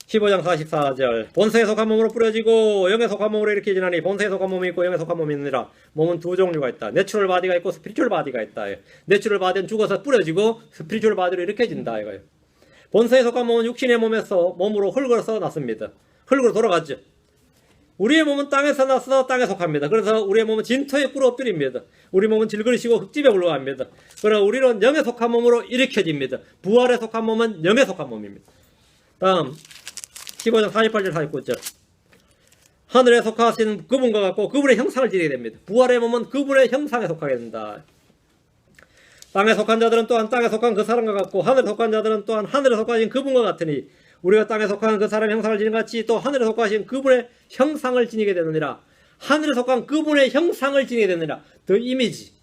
15장 44절 본성에 속한 몸으로 뿌려지고 영에 속한 몸으로 일으켜지나니 본성에 속한 몸이 있고 영에 속한 몸이 있느니라. 몸은 두 종류가 있다. 내추럴 바디가 있고 스피리추얼 바디가 있다. 내추럴 바디는 죽어서 뿌려지고 스피리추얼 바디로 일으켜진다 이거예요. 본성에 속한 몸은 육신의 몸에서 몸으로 흙으로서 났습니다. 흙으로 돌아갔죠. 우리의 몸은 땅에서 나서 땅에 속합니다. 그래서 우리의 몸은 진토에 꿇어 엎드립니다. 우리 몸은 질그릇이고 흙집에 올라갑니다. 그러나 우리는 영에 속한 몸으로 일으켜집니다. 부활에 속한 몸은 영에 속한 몸입니다. 다음 15장 48절 49절 하늘에 속하신 그분과 같고 그분의 형상을 지니게 됩니다. 부활의 몸은 그분의 형상에 속하게 된다. 땅에 속한 자들은 또한 땅에 속한 그 사람과 같고 하늘에 속한 자들은 또한 하늘에 속하신 그분과 같으니 우리가 땅에 속한 그 사람의 형상을 지닌 같이 또 하늘에 속하신 그분의 형상을 지니게 되느니라. 하늘에 속한 그분의 형상을 지니게 되느니라. The image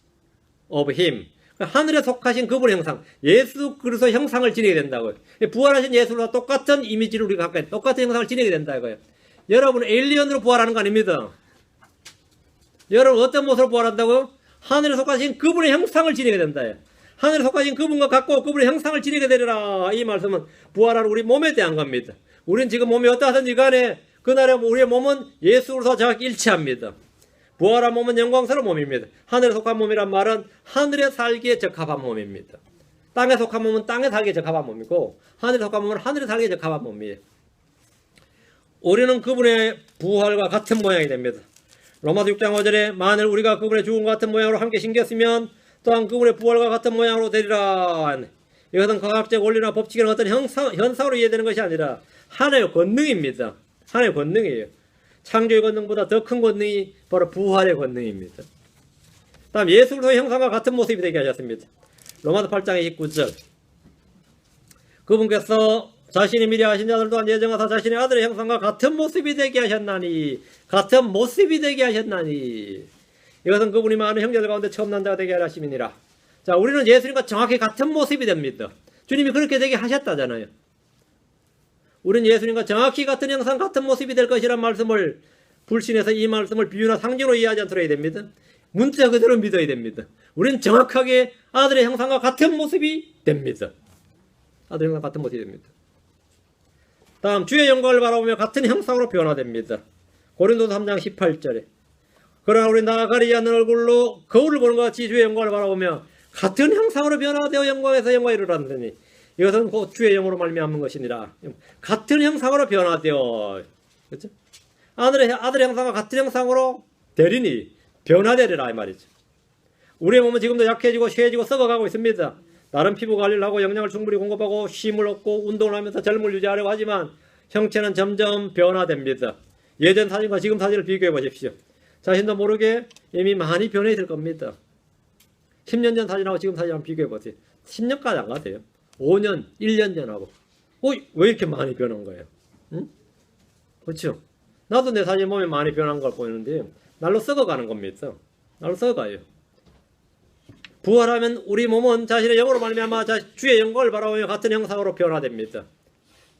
of him. 하늘에 속하신 그분의 형상, 예수 그리스도의 형상을 지니게 된다고요. 부활하신 예수와 똑같은 이미지를 우리가 갖고 있는 똑같은 형상을 지니게 된다 이거예요. 여러분 에일리언으로 부활하는 거 아닙니다. 여러분 어떤 모습으로 부활한다고요? 하늘에 속하신 그분의 형상을 지니게 된다. 하늘에 속하신 그분과 같고 그분의 형상을 지니게 되리라. 이 말씀은 부활하는 우리 몸에 대한 겁니다. 우리는 지금 몸이 어떠하든지 간에 그날에 우리의 몸은 예수로서 정확히 일치합니다. 부활한 몸은 영광스러운 몸입니다. 하늘에 속한 몸이란 말은 하늘에 살기에 적합한 몸입니다. 땅에 속한 몸은 땅에 살기에 적합한 몸이고 하늘에 속한 몸은 하늘에 살기에 적합한 몸이에요. 우리는 그분의 부활과 같은 모양이 됩니다. 로마서 6장 5절에 만일 우리가 그분의 죽음과 같은 모양으로 함께 신겼으면 또한 그분의 부활과 같은 모양으로 되리라. 이것은 과학적 원리나 법칙이나 어떤 현상으로 이해되는 것이 아니라 하나의 권능입니다. 하나의 권능이에요. 창조의 권능보다 더 큰 권능이 바로 부활의 권능입니다. 다음 예수 그리스도의 형상과 같은 모습이 되게 하셨습니다. 로마서 8장 29절 그분께서 자신이 미리 하신 자들 또한 예정하사 자신의 아들의 형상과 같은 모습이 되게 하셨나니 같은 모습이 되게 하셨나니 이것은 그분이 많은 형제들 가운데 처음 난 자가 되게 하려 하심이니라. 자, 우리는 예수님과 정확히 같은 모습이 됩니다. 주님이 그렇게 되게 하셨다잖아요. 우리는 예수님과 정확히 같은 형상 같은 모습이 될 것이란 말씀을 불신해서 이 말씀을 비유나 상징으로 이해하지 않도록 해야 됩니다. 문자 그대로 믿어야 됩니다. 우리는 정확하게 아들의 형상과 같은 모습이 됩니다. 아들의 형상 같은 모습이 됩니다. 다음 주의 영광을 바라보며 같은 형상으로 변화됩니다. 고린도서 3장 18절에 그러나 우리 나가리지 않는 얼굴로 거울을 보는 것 같이 주의 영광을 바라보며 같은 형상으로 변화되어 영광에서 영광에 이르렀느니 이것은 곧 주의 영으로 말미암은 것이니라. 같은 형상으로 변화되어 그렇죠? 아들의 형상과 같은 형상으로 되리니 변화되리라 이 말이죠. 우리의 몸은 지금도 약해지고 쇠해지고 썩어가고 있습니다. 다른 피부 관리를 하고 영양을 충분히 공급하고 쉼을 얻고 운동을 하면서 젊음을 유지하려고 하지만 형체는 점점 변화됩니다. 예전 사진과 지금 사진을 비교해 보십시오. 자신도 모르게 이미 많이 변해 있을 겁니다. 10년 전 사진하고 지금 사진하고 비교해 보세요. 10년까지 안 가세요. 5년, 1년 전하고 왜 이렇게 많이 변한 거예요? 응? 그렇죠? 나도 내 사진 보면 많이 변한 걸 보이는데 날로 썩어가는 겁니다. 날로 썩어가요. 부활하면 우리 몸은 자신의 영으로 말미암아 주의 영광을 바라보며 같은 형상으로 변화됩니다.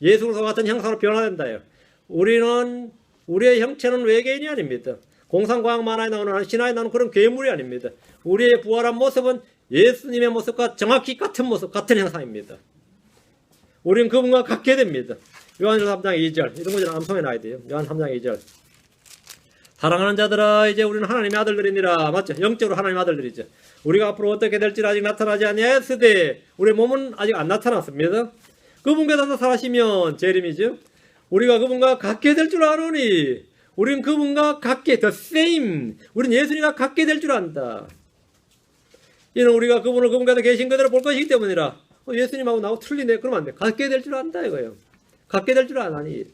예수 그리스도 같은 형상으로 변화된다요. 우리는 우리의 형체는 외계인이 아닙니다. 공상과학 만화에 나오는 신화에 나오는 그런 괴물이 아닙니다. 우리의 부활한 모습은 예수님의 모습과 정확히 같은 모습, 같은 형상입니다. 우리는 그분과 같게 됩니다. 요한일서 3장 2절. 이런 거는 암송해 놔야 돼요. 요한 3장 2절. 사랑하는 자들아 이제 우리는 하나님의 아들들이니라. 맞죠? 영적으로 하나님의 아들들이죠. 우리가 앞으로 어떻게 될지 아직 나타나지 아니하였으되 우리의 몸은 아직 안 나타났습니다. 그분께서 사시면 재림이죠. 우리가 그분과 같게 될 줄 아노니 우리는 그분과 같게 the same 우리는 예수님과 같게 될 줄 안다. 이는 우리가 그분을 그분께서 계신 그대로 볼 것이기 때문이라. 예수님하고 나하고 틀리네. 그러면 안 돼. 같게 될 줄 안다 이거예요. 같게 될 줄 아나니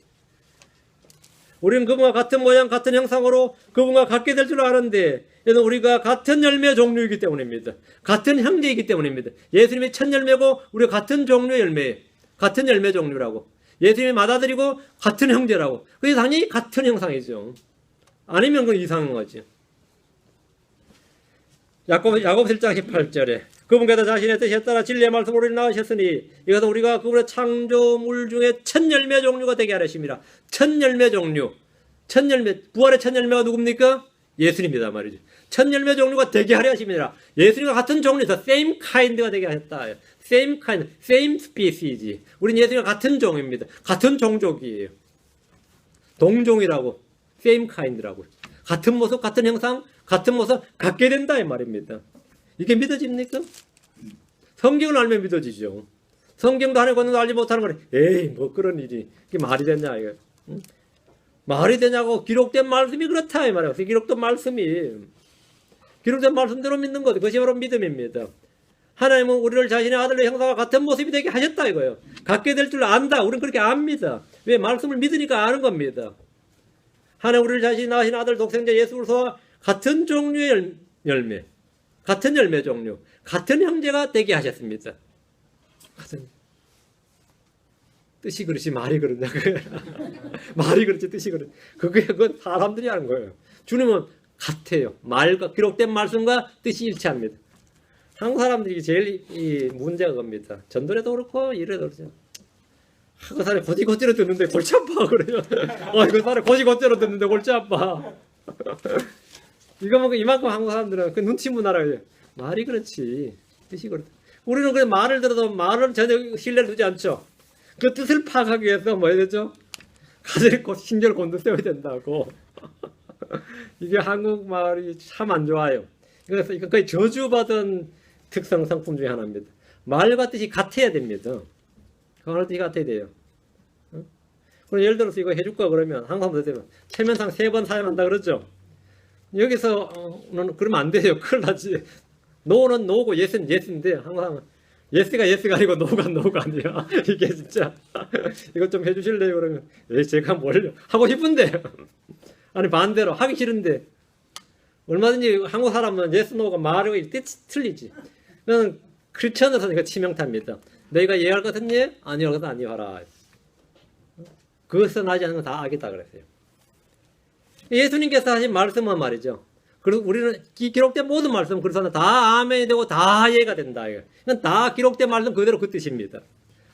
우리는 그분과 같은 모양 같은 형상으로 그분과 같게 될 줄 아는데 이는 우리가 같은 열매 종류이기 때문입니다. 같은 형제이기 때문입니다. 예수님이 첫 열매고 우리가 같은 종류의 열매예요. 같은 열매 종류라고. 예수님이 맏아들이고 같은 형제라고. 그게 당연히 같은 형상이죠. 아니면 그건 이상한 거지. 야곱 1장 18절에 그분께서 자신의 뜻에 따라 진리의 말씀으로 우리를 낳으셨으니 이것은 우리가 그분의 창조물 중에 첫 열매 종류가 되게 하려십니다. 첫 열매 종류. 첫 열매, 부활의 첫 열매가 누굽니까? 예수님이다 말이죠. 첫 열매 종류가 되게 하려 하십니다. 예수님과 같은 종류에서 same kind가 되게 하셨다. same kind, same species. 우린 예수님과 같은 종입니다. 같은 종족이에요. 동종이라고. same kind라고. 같은 모습, 같은 형상, 같은 모습 갖게 된다 이 말입니다. 이게 믿어집니까? 성경을 알면 믿어지죠. 성경도 하나님 권능도 알지 못하는 거래. 에이 뭐 그런 일이 이게 말이 되냐 이거. 응? 말이 되냐고. 기록된 말씀이 그렇다 이 말이에요. 기록된 말씀대로 믿는 것. 그것이 바로 믿음입니다. 하나님은 우리를 자신의 아들의 형상과 같은 모습이 되게 하셨다 이거예요. 갖게 될 줄 안다. 우리는 그렇게 압니다. 왜? 말씀을 믿으니까 아는 겁니다. 하나님 우리를 자신이 낳으신 아들 독생자 예수 그리스도와 같은 종류의 열매, 같은 열매 종류, 같은 형제가 되게 하셨습니다. 같은 뜻이 그렇지 말이 그러냐? 말이 그렇지 뜻이 그렇지. 그건 사람들이 하는 거예요. 주님은 같아요. 말과 기록된 말씀과 뜻이 일치합니다. 한국 사람들이 제일 이 문제가 겁니다. 전도에도 그렇고 이래도 그렇죠. 그 사람이 고지고지로 듣는데 골치 아파 그래요. 그 사람이 고지고지로 듣는데 골치 아파. 이만큼 한국 사람들은 그 눈치 문화라고 해요. 말이 그렇지 뜻이 그렇다. 우리는 그냥 말을 들어도 말은 전혀 신뢰를 두지 않죠. 그 뜻을 파악하기 위해서 뭐 해야 되죠? 가지를 신경을 곤두세워야 된다고. 이게 한국말이 참 안 좋아요. 그래서 이거 거의 저주받은 특성 상품 중에 하나입니다. 말과 뜻이 같아야 됩니다. 말과 뜻이 같아야 돼요. 그럼 예를 들어서 이거 해줄까 그러면 한국 사람들 되면 체면상 3번 사용한다 그러죠. 여기서 그러면 안 돼요. 큰일 나지. 노는 노고 예스는 예스인데 한국 사람은 예스가 예스가 아니고 노가 아니야. 이게 진짜 이것 좀 해주실래요? 그러면 제가 뭘 하고 싶은데 아니 반대로 하기 싫은데 얼마든지 한국 사람은 예스 노가 말이 뜻이 틀리지. 그건 크리스천으로서는 이거 치명타입니다. 너희가 예할 것은 예, 아니할 것은 아니하라. 그것은 하지 않는 건 다 악이다 그랬어요. 예수님께서 하신 말씀은 말이죠. 그리고 우리는 기록된 모든 말씀 그래서 다 아멘이 되고 다 이해가 된다. 이건 다 기록된 말씀 그대로 그 뜻입니다.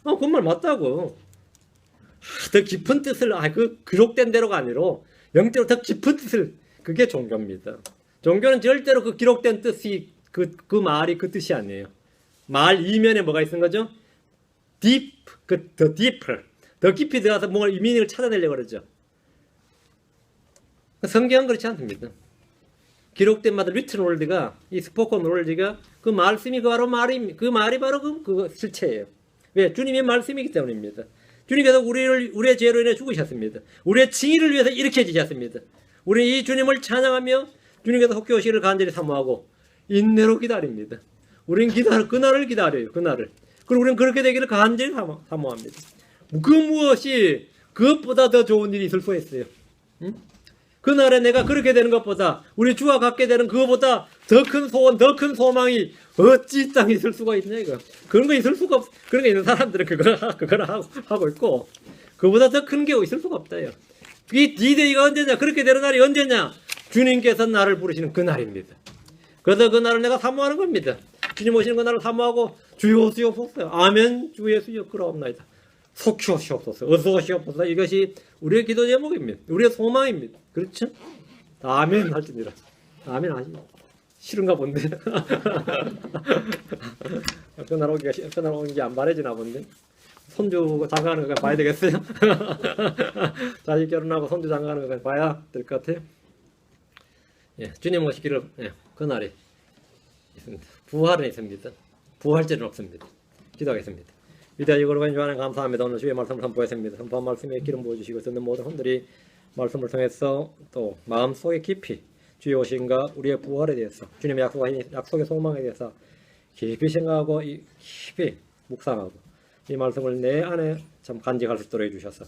그 말 맞다고. 더 깊은 뜻을 그 기록된 대로가 아니라 영적으로 더 깊은 뜻을 그게 종교입니다. 종교는 절대로 그 기록된 뜻이 그 말이 그 뜻이 아니에요. 말 이면에 뭐가 있는 거죠? deep, 더 deeper, 더 깊이 들어가서 뭔가 이 미닝을 찾아내려고 그러죠. 성경은 그렇지 않습니다. 기록된 말들 리튼 월드가 이 스포컨 월드가 그 말씀이 바로 그 말이 바로 그 실체예요. 왜? 주님의 말씀이기 때문입니다. 주님께서 우리의 죄로 인해 죽으셨습니다. 우리의 칭의를 위해서 이렇게 지셨습니다. 우리 이 주님을 찬양하며 주님께서 혹기 오시기를 간절히 사모하고 인내로 기다립니다. 우리는 그날을 기다려요. 그날을. 그리고 우리는 그렇게 되기를 간절히 사모합니다. 그 무엇이 그것보다 더 좋은 일이 있을 수 있어요. 응? 그날에 내가 그렇게 되는 것보다 우리 주와 같게 되는 그것보다 더 큰 소원, 더 큰 소망이 어찌 이 땅에 있을 수가 있냐 이거. 그런 거 있을 수가 없어. 그런 거 있는 사람들은 그걸 하고 있고 그보다 더 큰 게 있을 수가 없다요. 이 D-Day가 언제냐? 그렇게 되는 날이 언제냐? 주님께서 나를 부르시는 그 날입니다. 그래서 그 날을 내가 사모하는 겁니다. 주님 오시는 그 날을 사모하고 주여 오시옵소서. 아멘. 주 예수여 그러옵나이다. 속히 오시옵소서. 어서 오시옵소서. 이것이 우리의 기도 제목입니다. 우리의 소망입니다. 그렇죠? 아멘 할지니라. 아멘 하시. 싫은가 본데. 그날 오는 게 안 바래지나 본데. 손주 장가가는 거 봐야 되겠어요? 자식 결혼하고 손주 장가가는 거 봐야 될 것 같아요. 예, 주님 오시기를 그날이 있습니다. 부활은 있습니다. 부활절은 없습니다. 기도하겠습니다. 위대하시고 거룩하신 주 하나님 감사합니다. 오늘 주의 말씀을 선포했습니다. 선포한 말씀에 기름 부어주시고 듣는 모든 분들이 말씀을 통해서 또 마음속에 깊이 주의 오신과 우리의 부활에 대해서 주님의 약속의 소망에 대해서 깊이 생각하고 깊이 묵상하고 이 말씀을 내 안에 참 간직할 수 있도록 해주셔서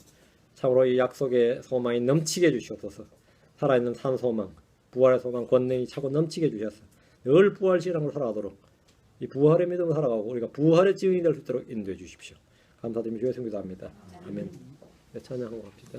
참으로 이 약속의 소망이 넘치게 해주시옵소서. 살아있는 산 소망, 부활의 소망, 권능이 차고 넘치게 해주셔서 늘 부활 신앙으로 살아가도록 이 부활의 믿음으로 살아가고 우리가 부활의 증인이 될 수 있도록 인도해 주십시오. 감사드리며 주의 성기도합니다. 아멘. 네, 찬양하고 갑시다.